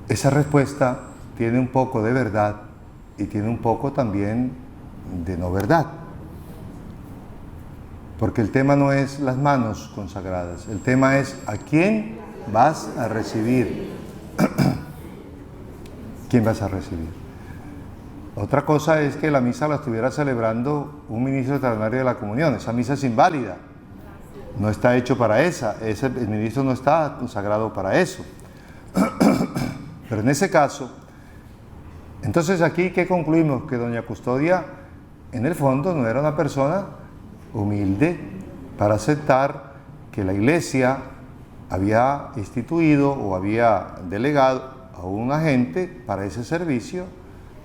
Esa respuesta tiene un poco de verdad y tiene un poco también de no verdad. Porque el tema no es las manos consagradas, el tema es a quién vas a recibir. ¿Quién vas a recibir? Otra cosa es que la misa la estuviera celebrando un ministro extraordinario de la comunión. Esa misa es inválida. No está hecho para esa. El ministro no está consagrado para eso. Pero en ese caso, entonces aquí, ¿qué concluimos? Que doña Custodia, en el fondo, no era una persona humilde para aceptar que la iglesia había instituido o había delegado a un agente para ese servicio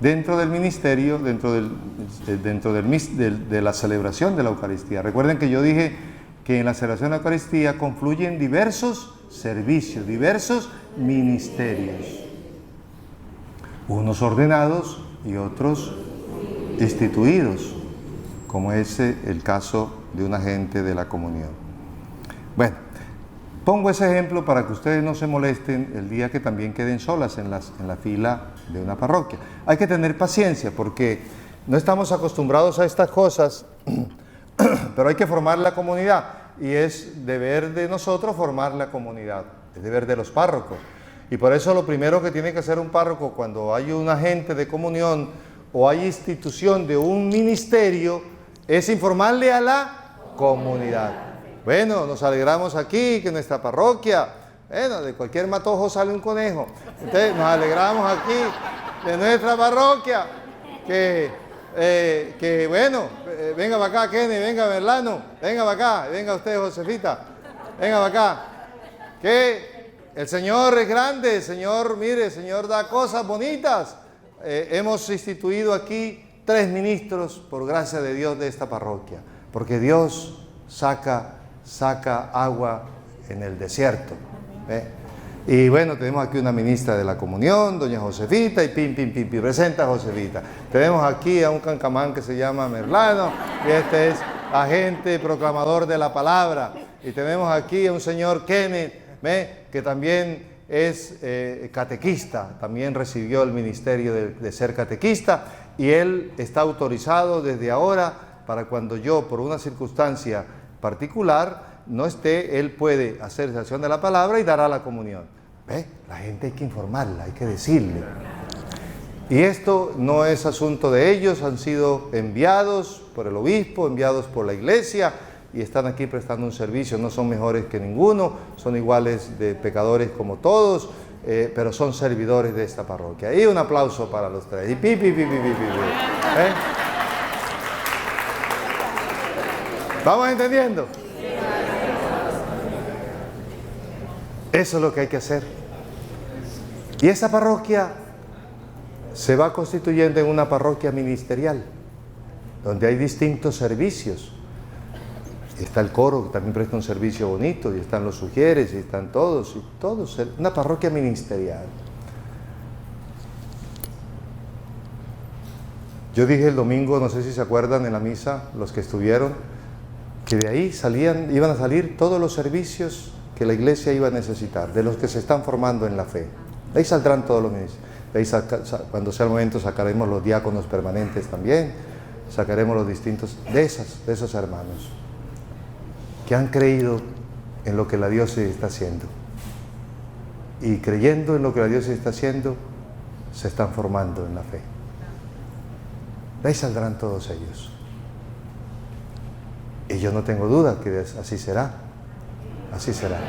dentro del ministerio, dentro de la celebración de la Eucaristía. Recuerden que yo dije que en la celebración de la Eucaristía confluyen diversos servicios, diversos ministerios, unos ordenados y otros instituidos, como es el caso de un agente de la comunión. Bueno, pongo ese ejemplo para que ustedes no se molesten el día que también queden solas en la fila de una parroquia. Hay que tener paciencia porque no estamos acostumbrados a estas cosas, pero hay que formar la comunidad y es deber de nosotros formar la comunidad, es deber de los párrocos. Y por eso lo primero que tiene que hacer un párroco cuando hay un agente de comunión o hay institución de un ministerio es informarle a la comunidad. Bueno, nos alegramos aquí que nuestra parroquia, bueno, de cualquier matojo sale un conejo. Entonces nos alegramos aquí de nuestra parroquia, que bueno, venga para acá, Kenny, venga Merlano, venga para acá, venga usted, Josefita, venga para acá, que el Señor es grande, el Señor, mire, el Señor da cosas bonitas. Hemos instituido aquí 3 ministros, por gracia de Dios, de esta parroquia, porque Dios saca agua en el desierto. Y bueno, tenemos aquí una ministra de la comunión, doña Josefita, y pim, presenta a Josefita. Tenemos aquí a un cancamán que se llama Merlano, y este es agente proclamador de la palabra. Y tenemos aquí a un señor Kenneth, que también es catequista, también recibió el ministerio de ser catequista, y él está autorizado desde ahora para cuando yo, por una circunstancia particular, no esté, él puede hacer celebración de la palabra y dará la comunión. La gente hay que informarla, hay que decirle. Y esto no es asunto de ellos, han sido enviados por el obispo, enviados por la iglesia, y están aquí prestando un servicio. No son mejores que ninguno, son iguales de pecadores como todos, pero son servidores de esta parroquia. Y un aplauso para los 3. Y ¿Vamos entendiendo? Eso es lo que hay que hacer. Y esa parroquia se va constituyendo en una parroquia ministerial, donde hay distintos servicios. Está el coro, que también presta un servicio bonito, y están los sugieres, y están todos, una parroquia ministerial. Yo dije el domingo, no sé si se acuerdan en la misa, los que estuvieron, que de ahí iban a salir todos los servicios que la iglesia iba a necesitar, de los que se están formando en la fe. De ahí saldrán todos los ministros. De ahí cuando sea el momento sacaremos los diáconos permanentes también, sacaremos los distintos, de esos hermanos que han creído en lo que la diócesis está haciendo. Y creyendo en lo que la diócesis está haciendo, se están formando en la fe. De ahí saldrán todos ellos. Y yo no tengo duda que así será. Así será.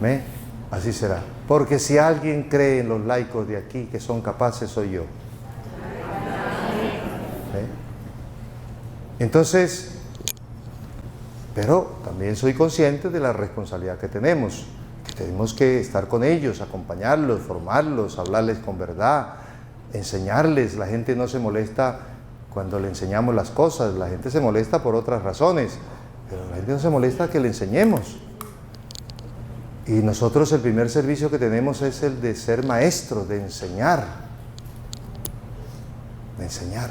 ¿Ve? Así será. Porque si alguien cree en los laicos de aquí que son capaces, soy yo. Entonces, pero también soy consciente de la responsabilidad que tenemos que estar con ellos, acompañarlos, formarlos, hablarles con verdad, enseñarles. La gente no se molesta cuando le enseñamos las cosas, la gente se molesta por otras razones, pero la gente no se molesta que le enseñemos. Y nosotros el primer servicio que tenemos es el de ser maestros, de enseñar. De enseñar.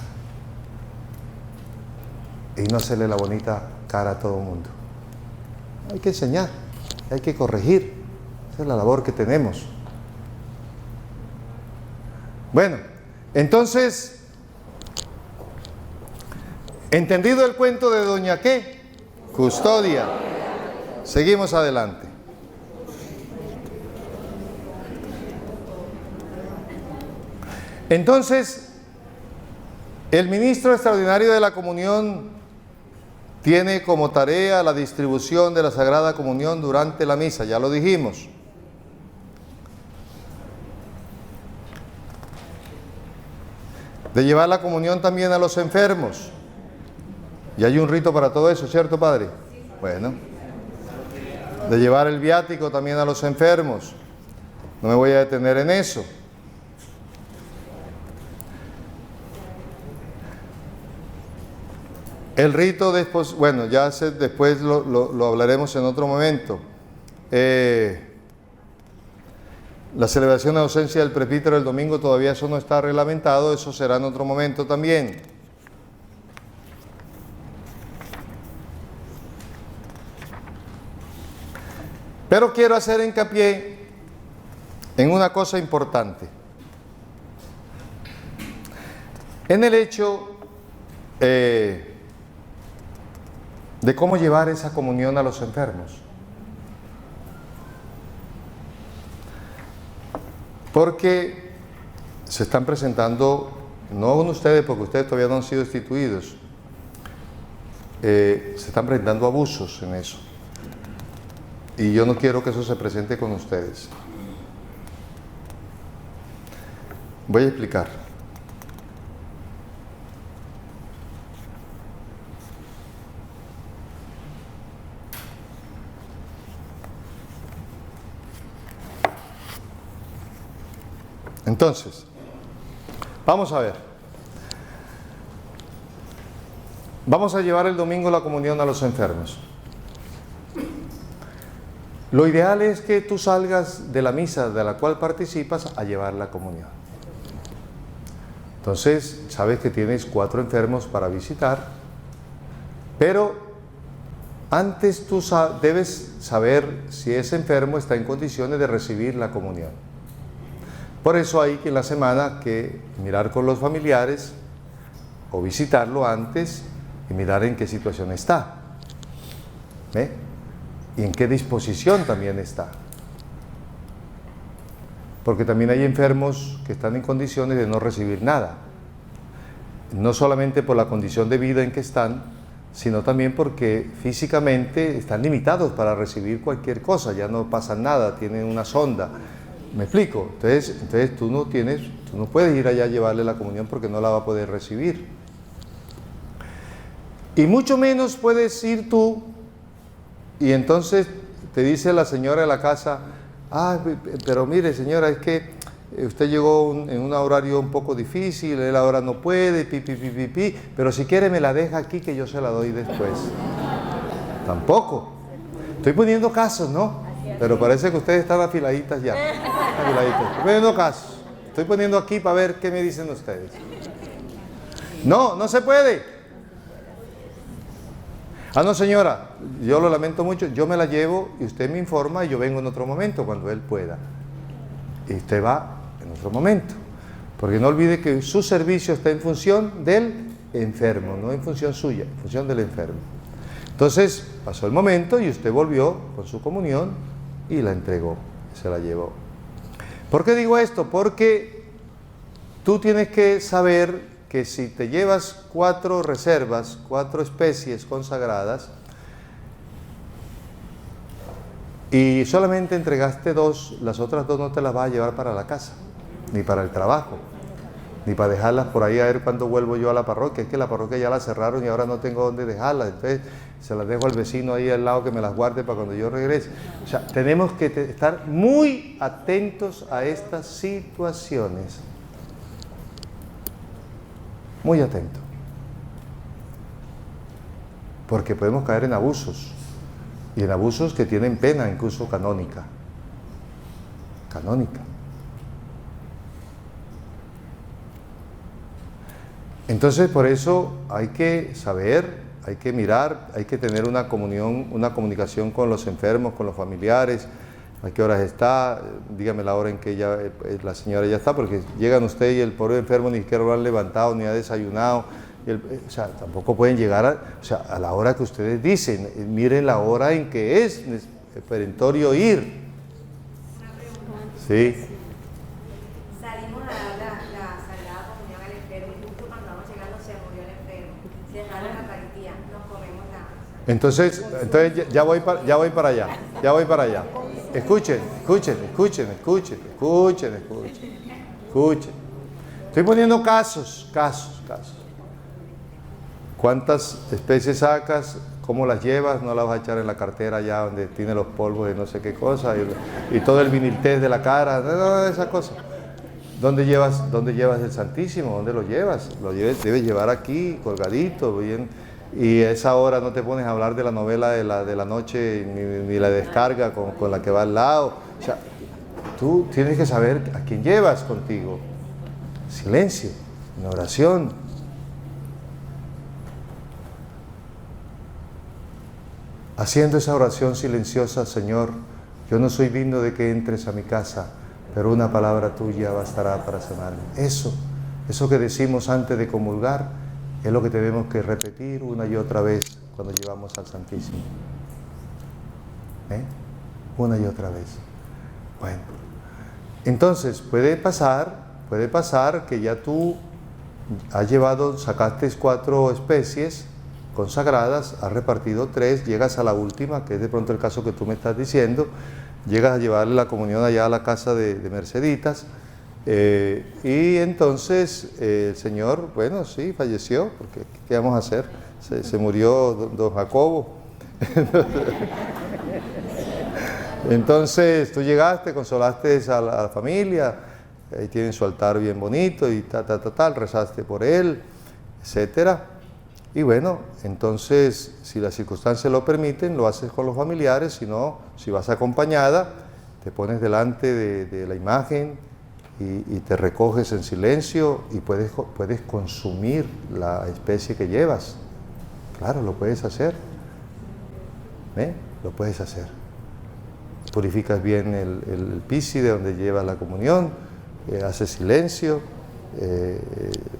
Y no hacerle la bonita cara a todo el mundo. Hay que enseñar, hay que corregir. Esa es la labor que tenemos. Bueno, entonces, ¿entendido el cuento de doña qué? Custodia. Seguimos adelante. Entonces, el ministro extraordinario de la comunión tiene como tarea la distribución de la Sagrada Comunión durante la misa, ya lo dijimos. De llevar la comunión también a los enfermos. Y hay un rito para todo eso, ¿cierto, Padre? Bueno. De llevar el viático también a los enfermos. No me voy a detener en eso. El rito después, bueno, después lo hablaremos en otro momento. La celebración de ausencia del presbítero el domingo, todavía eso no está reglamentado, eso será en otro momento también. Pero quiero hacer hincapié en una cosa importante. En el hecho de cómo llevar esa comunión a los enfermos. Porque se están presentando, no con ustedes, porque ustedes todavía no han sido instituidos, se están presentando abusos en eso. Y yo no quiero que eso se presente con ustedes. Voy a explicar. Entonces, vamos a ver. Vamos a llevar el domingo la comunión a los enfermos. Lo ideal es que tú salgas de la misa de la cual participas a llevar la comunión. Entonces, sabes que tienes 4 enfermos para visitar, pero antes tú debes saber si ese enfermo está en condiciones de recibir la comunión. Por eso hay que en la semana que mirar con los familiares o visitarlo antes y mirar en qué situación está. ¿Ve? Y en qué disposición también está. Porque también hay enfermos que están en condiciones de no recibir nada. No solamente por la condición de vida en que están, sino también porque físicamente están limitados para recibir cualquier cosa, ya no pasa nada, tienen una sonda. ¿Me explico? Entonces tú no puedes ir allá a llevarle la comunión porque no la va a poder recibir. Y mucho menos puedes ir tú y entonces te dice la señora de la casa, pero mire señora, es que usted llegó en un horario un poco difícil, él ahora no puede, pero si quiere me la deja aquí que yo se la doy después. Tampoco. Estoy poniendo casos, ¿no? Pero parece que ustedes están afiladitas ya. Afiladitas. Estoy poniendo casos. Estoy poniendo aquí para ver qué me dicen ustedes. No se puede. No señora, yo lo lamento mucho, yo me la llevo y usted me informa y yo vengo en otro momento cuando él pueda. Y usted va en otro momento. Porque no olvide que su servicio está en función del enfermo, no en función suya, en función del enfermo. Entonces pasó el momento y usted volvió con su comunión y la entregó, se la llevó. ¿Por qué digo esto? Porque tú tienes que saber que si te llevas 4 reservas, 4 especies consagradas, y solamente entregaste 2, las otras 2 no te las vas a llevar para la casa, ni para el trabajo, ni para dejarlas por ahí a ver cuándo vuelvo yo a la parroquia. Es que la parroquia ya la cerraron y ahora no tengo dónde dejarlas, entonces se las dejo al vecino ahí al lado que me las guarde para cuando yo regrese. O sea, tenemos que estar muy atentos a estas situaciones, muy atentos, porque podemos caer en abusos, y en abusos que tienen pena incluso canónica. Entonces, por eso hay que saber, hay que mirar, hay que tener una comunicación con los enfermos, con los familiares. ¿A qué horas está? Dígame la hora en que la señora ya está, porque llegan usted y el pobre enfermo ni siquiera lo han levantado, ni ha desayunado. O sea, tampoco pueden llegar a la hora que ustedes dicen. Miren la hora en que es perentorio ir. Sí. Salimos a dar la Sagrada Comunión al enfermo y justo cuando vamos llegando se murió el enfermo. Cerraron la Eucaristía, nos comemos la... Entonces ya voy para allá. Escuchen. Estoy poniendo casos. ¿Cuántas especies sacas? ¿Cómo las llevas? No las vas a echar en la cartera allá donde tiene los polvos de no sé qué cosa y todo el viniltés de la cara, no, esas cosas. ¿Dónde llevas el Santísimo? ¿Dónde lo llevas? Debes llevar aquí, colgadito, bien. Y a esa hora no te pones a hablar de la novela de la noche ni la descarga con la que va al lado. O sea, tú tienes que saber a quién llevas contigo. Silencio, en oración. Haciendo esa oración silenciosa: Señor, yo no soy digno de que entres a mi casa, pero una palabra tuya bastará para sanarme. Eso que decimos antes de comulgar, es lo que tenemos que repetir una y otra vez cuando llevamos al Santísimo. Una y otra vez. Bueno, entonces puede pasar que ya tú has sacaste 4 especies consagradas, has repartido 3, llegas a la última, que es de pronto el caso que tú me estás diciendo, llegas a llevarle la comunión allá a la casa de Merceditas, y entonces el Señor, bueno, sí, falleció, porque ¿qué vamos a hacer? Se murió don Jacobo. Entonces tú llegaste, consolaste a la familia, ahí tienen su altar bien bonito y tal, rezaste por él, etcétera. Y bueno, entonces, si las circunstancias lo permiten, lo haces con los familiares. Si no, si vas acompañada, te pones delante de la imagen y te recoges en silencio y puedes consumir la especie que llevas. Claro, lo puedes hacer. Lo puedes hacer. Purificas bien el pisi de donde llevas la comunión, haces silencio,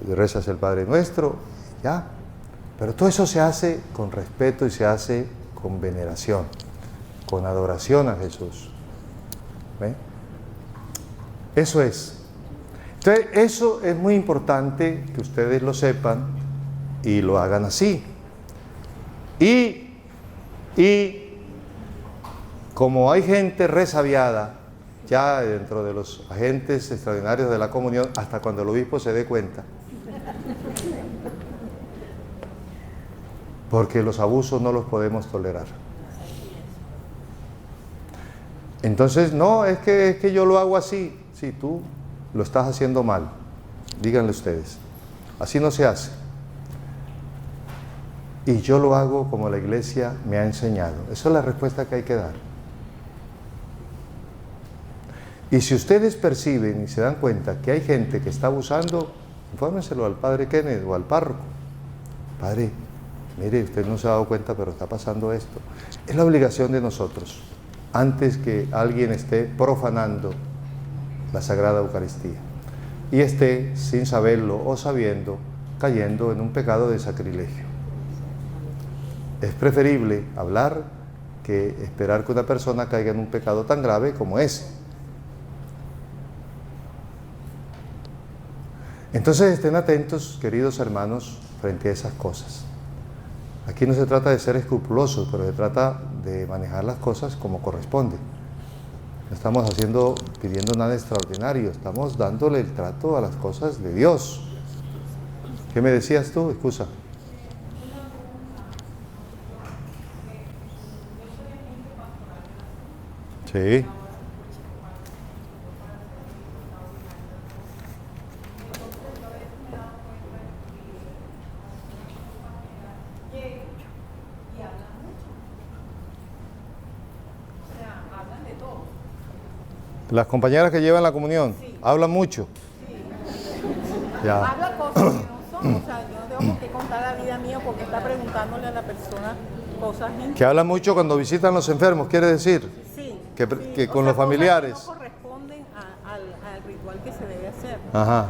rezas el Padre Nuestro, ya. Pero todo eso se hace con respeto y se hace con veneración, con adoración a Jesús. Eso es. Entonces, eso es muy importante que ustedes lo sepan y lo hagan así. Y como hay gente resabiada, ya dentro de los agentes extraordinarios de la comunión, hasta cuando el obispo se dé cuenta, porque los abusos no los podemos tolerar. Entonces, no, es que yo lo hago así. Sí, tú lo estás haciendo mal. Díganle ustedes. Así no se hace. Y yo lo hago como la Iglesia me ha enseñado. Esa es la respuesta que hay que dar. Y si ustedes perciben y se dan cuenta que hay gente que está abusando, infórmenselo al Padre Kenneth o al párroco. Padre, mire, usted no se ha dado cuenta, pero está pasando esto. Es la obligación de nosotros, antes que alguien esté profanando la Sagrada Eucaristía y esté, sin saberlo o sabiendo, cayendo en un pecado de sacrilegio. Es preferible hablar que esperar que una persona caiga en un pecado tan grave como ese. Entonces estén atentos, queridos hermanos, frente a esas cosas. Aquí no se trata de ser escrupulosos, pero se trata de manejar las cosas como corresponde. No estamos pidiendo nada extraordinario, estamos dándole el trato a las cosas de Dios. ¿Qué me decías tú? Excusa. Sí. Las compañeras que llevan la comunión, sí, hablan mucho. Sí. Ya. Habla cosas que no son, o sea, yo no tengo por qué contar la vida mía porque está preguntándole a la persona cosas íntimas. Que hablan mucho cuando visitan los enfermos, quiere decir. Sí, Que sí. con O los sea, familiares. cosas que no corresponden al ritual que se debe hacer. Ajá. Ah,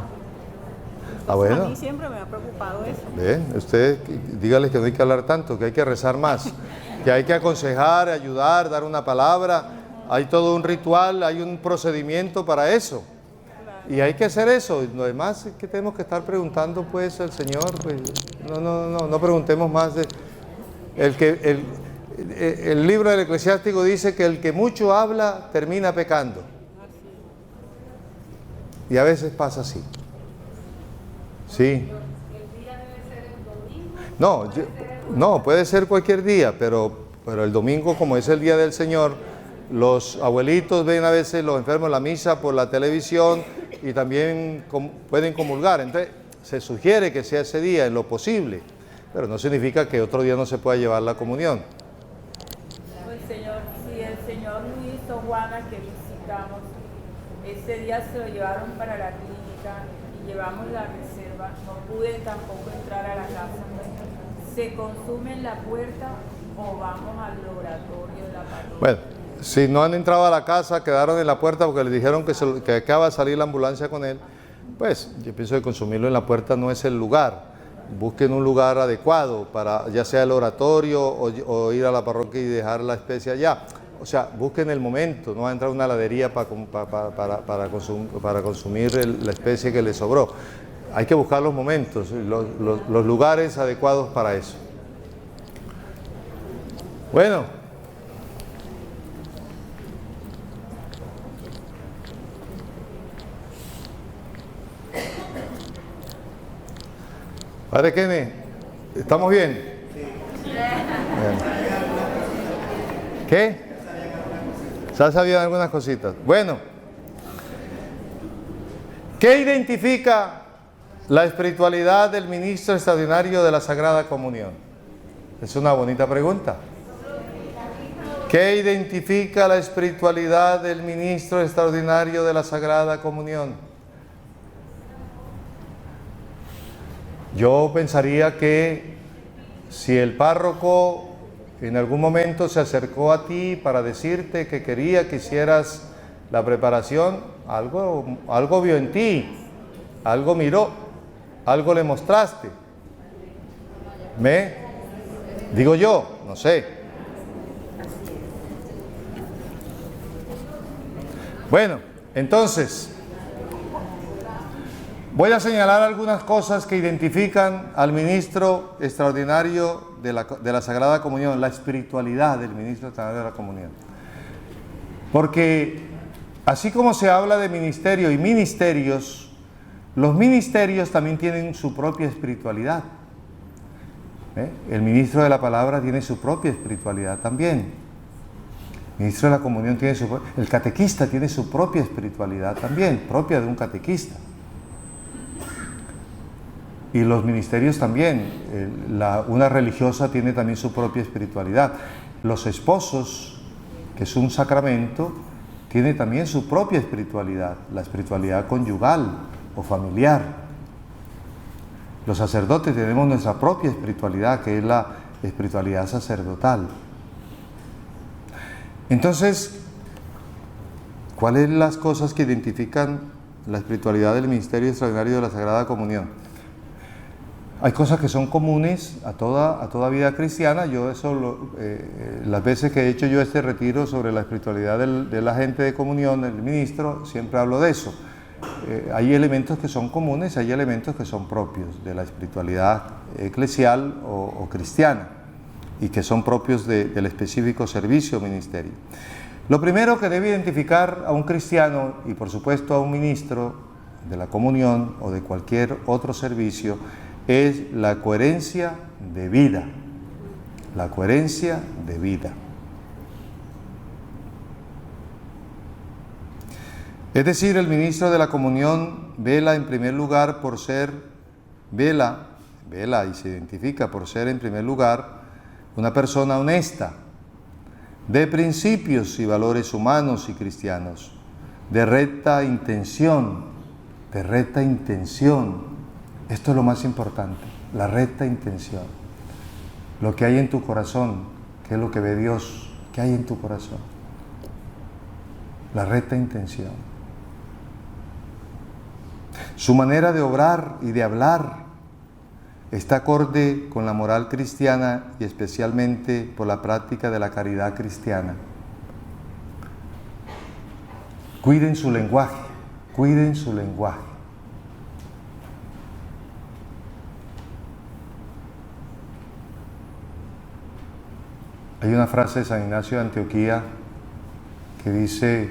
Entonces, bueno. a mí siempre me ha preocupado eso. Bien, usted dígale que no hay que hablar tanto, que hay que rezar más, que hay que aconsejar, ayudar, dar una palabra. Hay todo un ritual, hay un procedimiento para eso. Y hay que hacer eso. Lo demás es que tenemos que estar preguntando pues al Señor. Pues, no preguntemos más. El libro del Eclesiástico dice que el que mucho habla termina pecando. Y a veces pasa así. Sí. No, puede ser cualquier día, pero el domingo, como es el día del Señor, los abuelitos ven a veces los enfermos en la misa por la televisión y también pueden comulgar. Entonces, se sugiere que sea ese día en lo posible, pero no significa que otro día no se pueda llevar la comunión. Si el Señor nos hizo Juana que visitamos, ese día se lo llevaron para la clínica y llevamos la reserva, no pude tampoco entrar a la casa. ¿Se consume en la puerta o vamos al oratorio de la parroquia? Bueno, si no han entrado a la casa, quedaron en la puerta porque les dijeron que acaba de salir la ambulancia con él, pues yo pienso que consumirlo en la puerta no es el lugar. Busquen un lugar adecuado para ya sea el oratorio o ir a la parroquia y dejar la especie allá. O sea, busquen el momento, no va a entrar a una heladería para consumir la especie que le sobró. Hay que buscar los momentos, los lugares adecuados para eso. Bueno. Padre Kenny, ¿estamos bien? Sí. Bien. ¿Qué? Ya sabían algunas cositas. Bueno, ¿qué identifica la espiritualidad del ministro extraordinario de la Sagrada Comunión? Es una bonita pregunta. ¿Qué identifica la espiritualidad del ministro extraordinario de la Sagrada Comunión? Yo pensaría que si el párroco en algún momento se acercó a ti para decirte que quería que hicieras la preparación, algo vio en ti, algo miró, algo le mostraste. Digo yo, no sé. Bueno, entonces voy a señalar algunas cosas que identifican al ministro extraordinario de la Sagrada Comunión, la espiritualidad del ministro extraordinario de la Comunión. Porque así como se habla de ministerio y ministerios, los ministerios también tienen su propia espiritualidad. El ministro de la Palabra tiene su propia espiritualidad también. El ministro de la Comunión tiene el catequista tiene su propia espiritualidad también, propia de un catequista. Y los ministerios también, una religiosa tiene también su propia espiritualidad. Los esposos, que es un sacramento, tiene también su propia espiritualidad, la espiritualidad conyugal o familiar. Los sacerdotes tenemos nuestra propia espiritualidad, que es la espiritualidad sacerdotal. Entonces, ¿cuáles son las cosas que identifican la espiritualidad del ministerio extraordinario de la Sagrada Comunión? Hay cosas que son comunes a toda vida cristiana. Yo las veces que he hecho yo este retiro sobre la espiritualidad de la gente de comunión, del ministro, siempre hablo de eso. Hay elementos que son comunes, hay elementos que son propios de la espiritualidad eclesial o cristiana. y que son propios del específico servicio o ministerio. Lo primero que debe identificar a un cristiano y por supuesto a un ministro de la comunión o de cualquier otro servicio es la coherencia de vida. La coherencia de vida. Es decir, el ministro de la comunión vela en primer lugar por ser, vela y se identifica por ser en primer lugar una persona honesta, de principios y valores humanos y cristianos, de recta intención, Esto es lo más importante, la recta intención. Lo que hay en tu corazón, ¿qué es lo que ve Dios? ¿Qué hay en tu corazón? La recta intención. Su manera de obrar y de hablar está acorde con la moral cristiana y especialmente por la práctica de la caridad cristiana. Cuiden su lenguaje, cuiden su lenguaje. Hay una frase de San Ignacio de Antioquía que dice: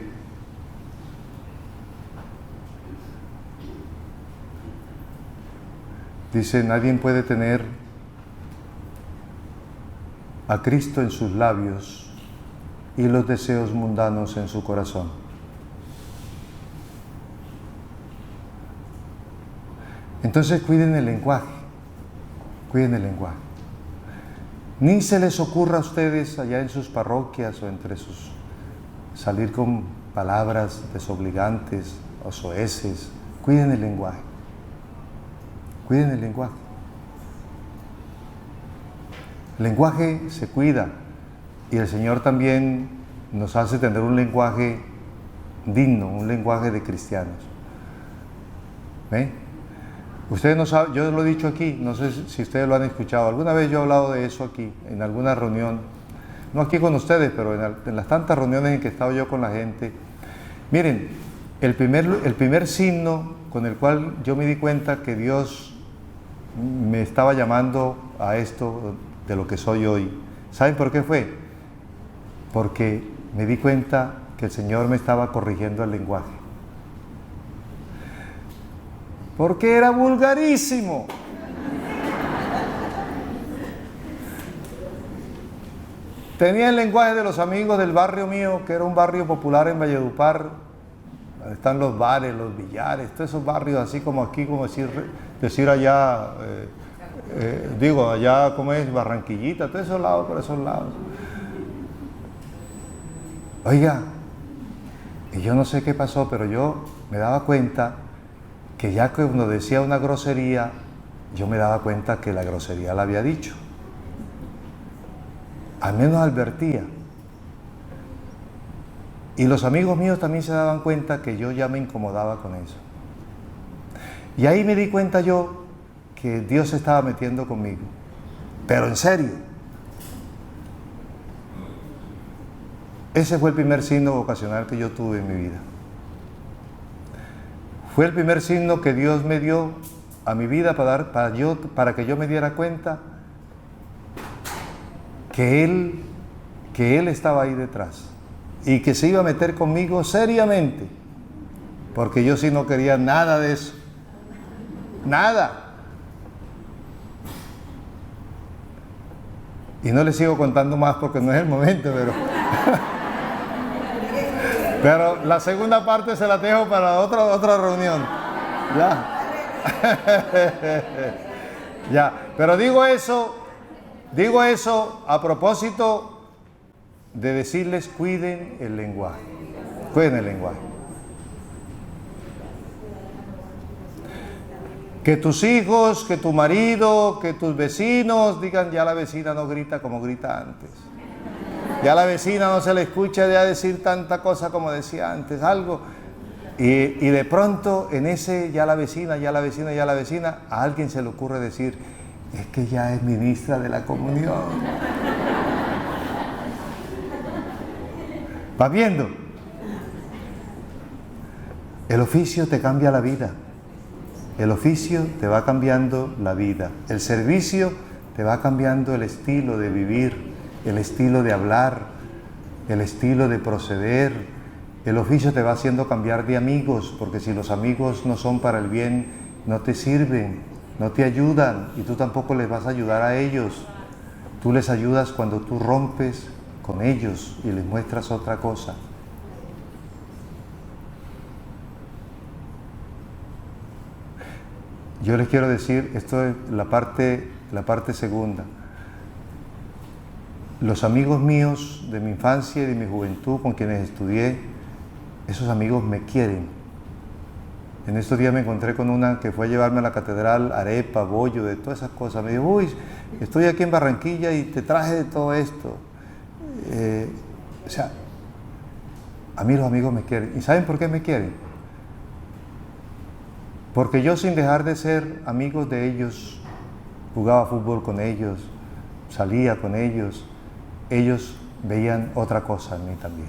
nadie puede tener a Cristo en sus labios y los deseos mundanos en su corazón. Entonces cuiden el lenguaje, cuiden el lenguaje. Ni se les ocurra a ustedes allá en sus parroquias o entre sus salir con palabras desobligantes o soeces. Cuiden el lenguaje. Cuiden el lenguaje. El lenguaje se cuida y el Señor también nos hace tener un lenguaje digno, un lenguaje de cristianos. ¿Ve? Ustedes no saben, yo lo he dicho aquí, no sé si ustedes lo han escuchado. Alguna vez yo he hablado de eso aquí, en alguna reunión. No aquí con ustedes, pero en las tantas reuniones en que he estado yo con la gente. Miren, el primer signo con el cual yo me di cuenta que Dios me estaba llamando a esto de lo que soy hoy, ¿saben por qué fue? Porque me di cuenta que el Señor me estaba corrigiendo el lenguaje. Porque era vulgarísimo. Tenía el lenguaje de los amigos del barrio mío, que era un barrio popular en Valledupar. Están los bares, los billares, todos esos barrios así como aquí, como decir allá, allá como es Barranquillita, todos esos lados, por esos lados. Oiga, y yo no sé qué pasó, pero yo me daba cuenta que ya que uno decía una grosería, yo me daba cuenta que la grosería la había dicho. Al menos advertía. Y los amigos míos también se daban cuenta que yo ya me incomodaba con eso. Y ahí me di cuenta yo que Dios se estaba metiendo conmigo. Pero en serio. Ese fue el primer signo vocacional que yo tuve en mi vida. Fue el primer signo que Dios me dio a mi vida para que yo me diera cuenta que Él estaba ahí detrás y que se iba a meter conmigo seriamente, porque yo sí no quería nada de eso, nada. Y no les sigo contando más porque no es el momento, pero la segunda parte se la dejo para otra reunión. Ya. Ya, pero digo eso a propósito de decirles: cuiden el lenguaje. Cuiden el lenguaje. Que tus hijos, que tu marido, que tus vecinos digan: ya la vecina no grita como grita antes. Ya la vecina no se le escucha ya decir tanta cosa como decía antes, algo. Y de pronto en ese ya la vecina, a alguien se le ocurre decir: es que ya es ministra de la comunión. ¿Vas viendo? El oficio te cambia la vida. El oficio te va cambiando la vida. El servicio te va cambiando el estilo de vivir, el estilo de hablar, el estilo de proceder. El oficio te va haciendo cambiar de amigos, porque si los amigos no son para el bien, no te sirven, no te ayudan, y tú tampoco les vas a ayudar a ellos. Tú les ayudas cuando tú rompes con ellos y les muestras otra cosa. Yo les quiero decir, esto es la parte segunda. Los amigos míos de mi infancia y de mi juventud con quienes estudié, esos amigos me quieren. En estos días me encontré con una que fue a llevarme a la catedral arepa, bollo, de todas esas cosas. Me dijo, uy, estoy aquí en Barranquilla y te traje de todo esto. O sea, a mí los amigos me quieren. ¿Y saben por qué me quieren? Porque yo, sin dejar de ser amigos de ellos, jugaba fútbol con ellos, salía con ellos, ellos veían otra cosa en mí también.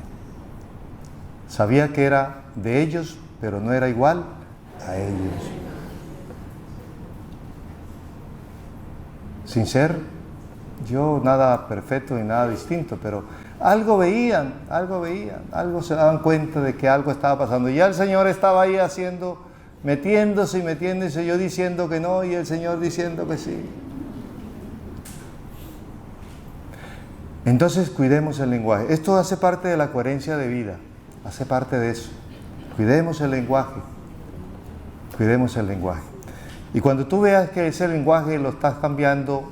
Sabía que era de ellos, pero no era igual a ellos. Sin ser yo nada perfecto ni nada distinto, pero algo veían, algo se daban cuenta de que algo estaba pasando. Y ya el Señor estaba ahí metiéndose, yo diciendo que no y el Señor diciendo que sí. Entonces cuidemos el lenguaje. Esto hace parte de la coherencia de vida, hace parte de eso. Cuidemos el lenguaje. Y cuando tú veas que ese lenguaje lo estás cambiando,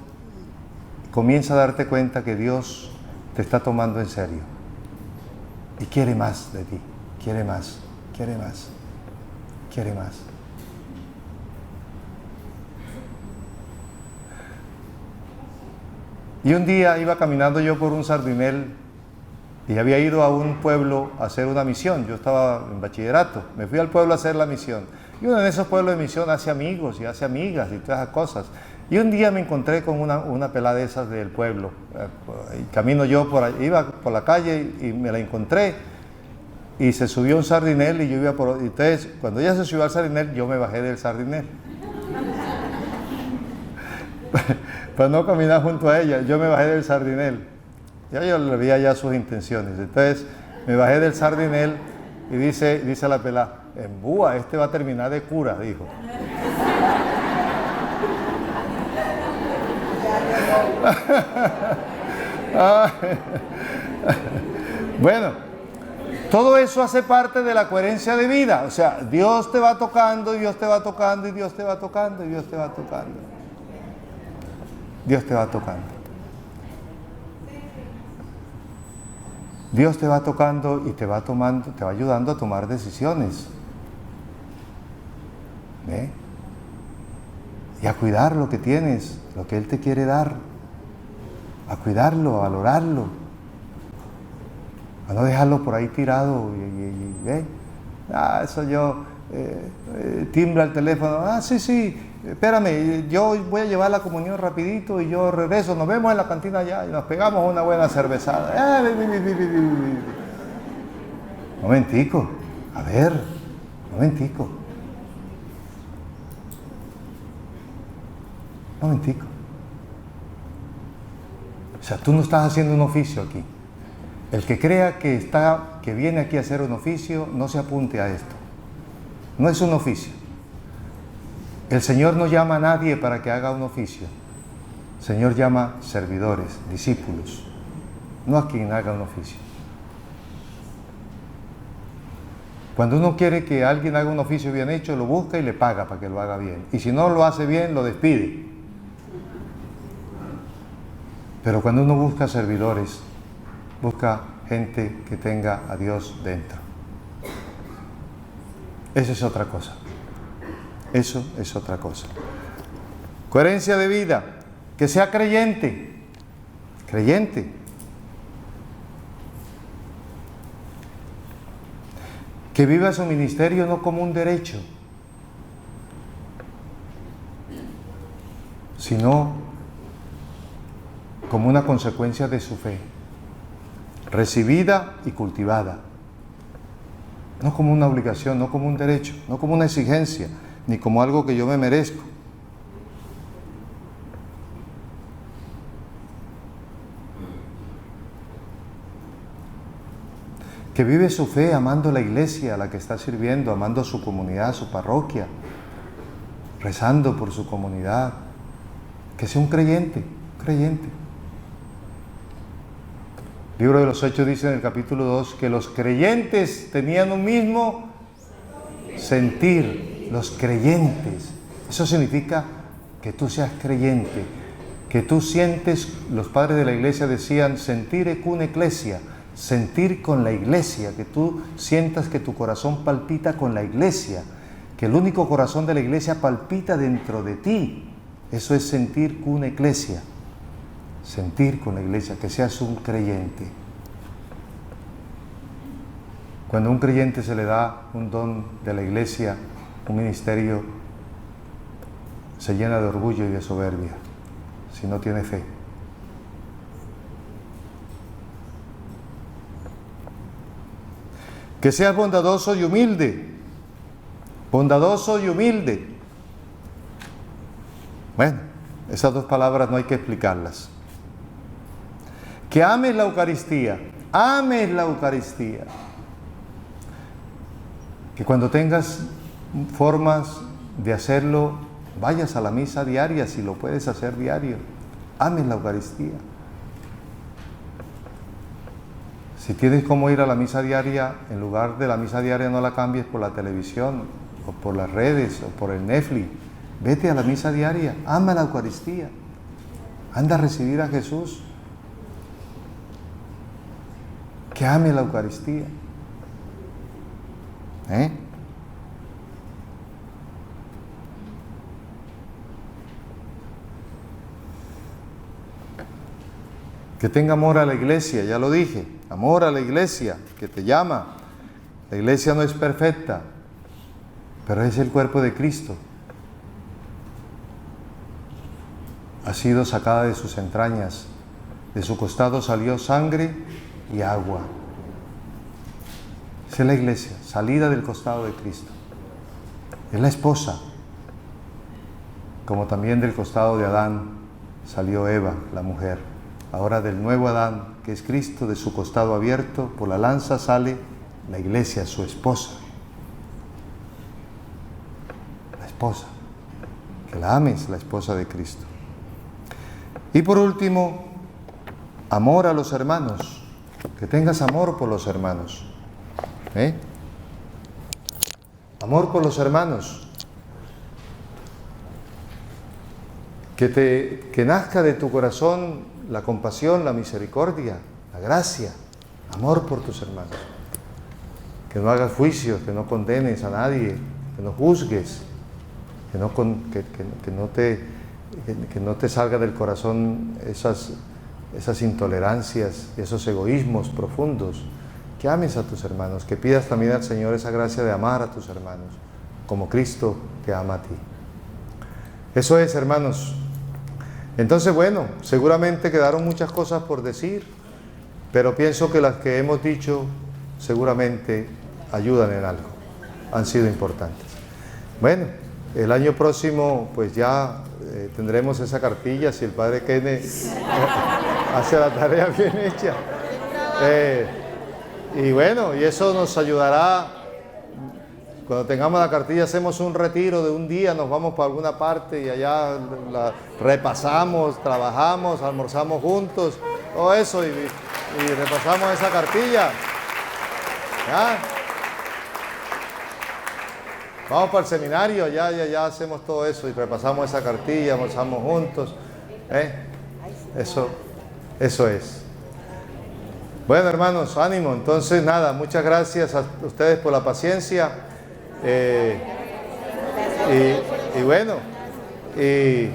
comienza a darte cuenta que Dios te está tomando en serio y quiere más de ti, quiere más. Y un día iba caminando yo por un Sardinel y había ido a un pueblo a hacer una misión. Yo estaba en bachillerato, me fui al pueblo a hacer la misión. Y uno de esos pueblos de misión hace amigos y hace amigas y todas esas cosas. Y un día me encontré con una pelada de esas del pueblo. Y camino yo iba por la calle y me la encontré. Y se subió un Sardinel y yo iba por... Entonces, cuando ella se subió al Sardinel, yo me bajé del Sardinel. Para no caminar junto a ella, yo me bajé del Sardinel. Yo le veía ya sus intenciones. Entonces, me bajé del Sardinel y dice la pelada, en búa, este va a terminar de cura, dijo. Bueno, todo eso hace parte de la coherencia de vida. O sea, Dios te va tocando, y Dios te va tocando, y Dios te va tocando, y Dios te va tocando. Dios te va tocando. Dios te va tocando y te va ayudando a tomar decisiones. ¿Ve? Y a cuidar lo que tienes, lo que Él te quiere dar. A cuidarlo, a valorarlo. A no dejarlo por ahí tirado. ¿Ve? Eso yo... timbra el teléfono. Sí, espérame, yo voy a llevar la comunión rapidito y yo regreso, nos vemos en la cantina allá y nos pegamos una buena cervezada. Momentico, a ver, momentico. O sea, tú no estás haciendo un oficio aquí. El que crea que viene aquí a hacer un oficio, no se apunte a esto. No es un oficio. El Señor no llama a nadie para que haga un oficio. El Señor llama servidores, discípulos, no a quien haga un oficio. Cuando uno quiere que alguien haga un oficio bien hecho, lo busca y le paga para que lo haga bien. Y si no lo hace bien, lo despide. Pero cuando uno busca servidores, busca gente que tenga a Dios dentro. Eso es otra cosa. Eso es otra cosa. Coherencia de vida. Que sea creyente. Creyente. Que viva su ministerio no como un derecho, sino como una consecuencia de su fe, recibida y cultivada. No como una obligación, no como un derecho, no como una exigencia, ni como algo que yo me merezco. que vive su fe amando la iglesia a la que está sirviendo, amando a su comunidad, a su parroquia, rezando por su comunidad, que sea un creyente, Libro de los Hechos dice en el capítulo 2 que los creyentes tenían un mismo sentir, los creyentes. Eso significa que tú seas creyente, que tú sientes, los padres de la iglesia decían, sentire cum ecclesia, sentir con la iglesia, que tú sientas que tu corazón palpita con la iglesia, que el único corazón de la iglesia palpita dentro de ti. Eso es sentir cum ecclesia, sentir con la iglesia, que seas un creyente. Cuando a un creyente se le da un don de la iglesia, un ministerio, se llena de orgullo y de soberbia, si no tiene fe. Que seas bondadoso y humilde. Bondadoso y humilde. Bueno, esas dos palabras no hay que explicarlas. Que ames la Eucaristía. Ames la Eucaristía. Que cuando tengas formas de hacerlo, vayas a la misa diaria, si lo puedes hacer diario. Ames la Eucaristía. Si tienes cómo ir a la misa diaria, en lugar de la misa diaria no la cambies por la televisión, o por las redes, o por el Netflix. Vete a la misa diaria, ama la Eucaristía. Anda a recibir a Jesús. Que ame la Eucaristía. Que tenga amor a la iglesia, ya lo dije, amor a la iglesia que te llama. La iglesia no es perfecta, pero es el cuerpo de Cristo. Ha sido sacada de sus entrañas, de su costado salió sangre y agua. Esa es la iglesia, salida del costado de Cristo. Es la esposa, como también del costado de Adán salió Eva, la mujer. Ahora del nuevo Adán, que es Cristo, de su costado abierto, por la lanza sale la iglesia, su esposa. La esposa. Que la ames, la esposa de Cristo. Y por último, amor a los hermanos. Que tengas amor por los hermanos. Amor por los hermanos. Que nazca de tu corazón la compasión, la misericordia, la gracia, amor por tus hermanos. Que no hagas juicios, que no condenes a nadie, que no juzgues, que no te salga del corazón esas intolerancias y esos egoísmos profundos. Que ames a tus hermanos, que pidas también al Señor esa gracia de amar a tus hermanos, como Cristo te ama a ti. Eso es, hermanos. Entonces, bueno, seguramente quedaron muchas cosas por decir, pero pienso que las que hemos dicho seguramente ayudan en algo, han sido importantes. Bueno, el año próximo pues ya tendremos esa cartilla, si el Padre Kenneth hace la tarea bien hecha. Y bueno, y eso nos ayudará. Cuando tengamos la cartilla hacemos un retiro de un día, nos vamos para alguna parte y allá la repasamos, trabajamos, almorzamos juntos, todo eso y repasamos esa cartilla. ¿Ya? Vamos para el seminario, ya hacemos todo eso y repasamos esa cartilla, almorzamos juntos. Eso es. Bueno, hermanos, ánimo. Entonces, nada, muchas gracias a ustedes por la paciencia. Y bueno, y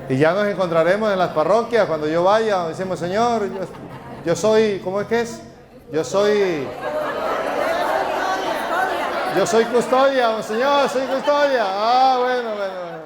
ya nos encontraremos en las parroquias cuando yo vaya. Decimos, Señor, yo soy, ¿cómo es que es? Yo soy custodia, Señor, soy custodia. Bueno.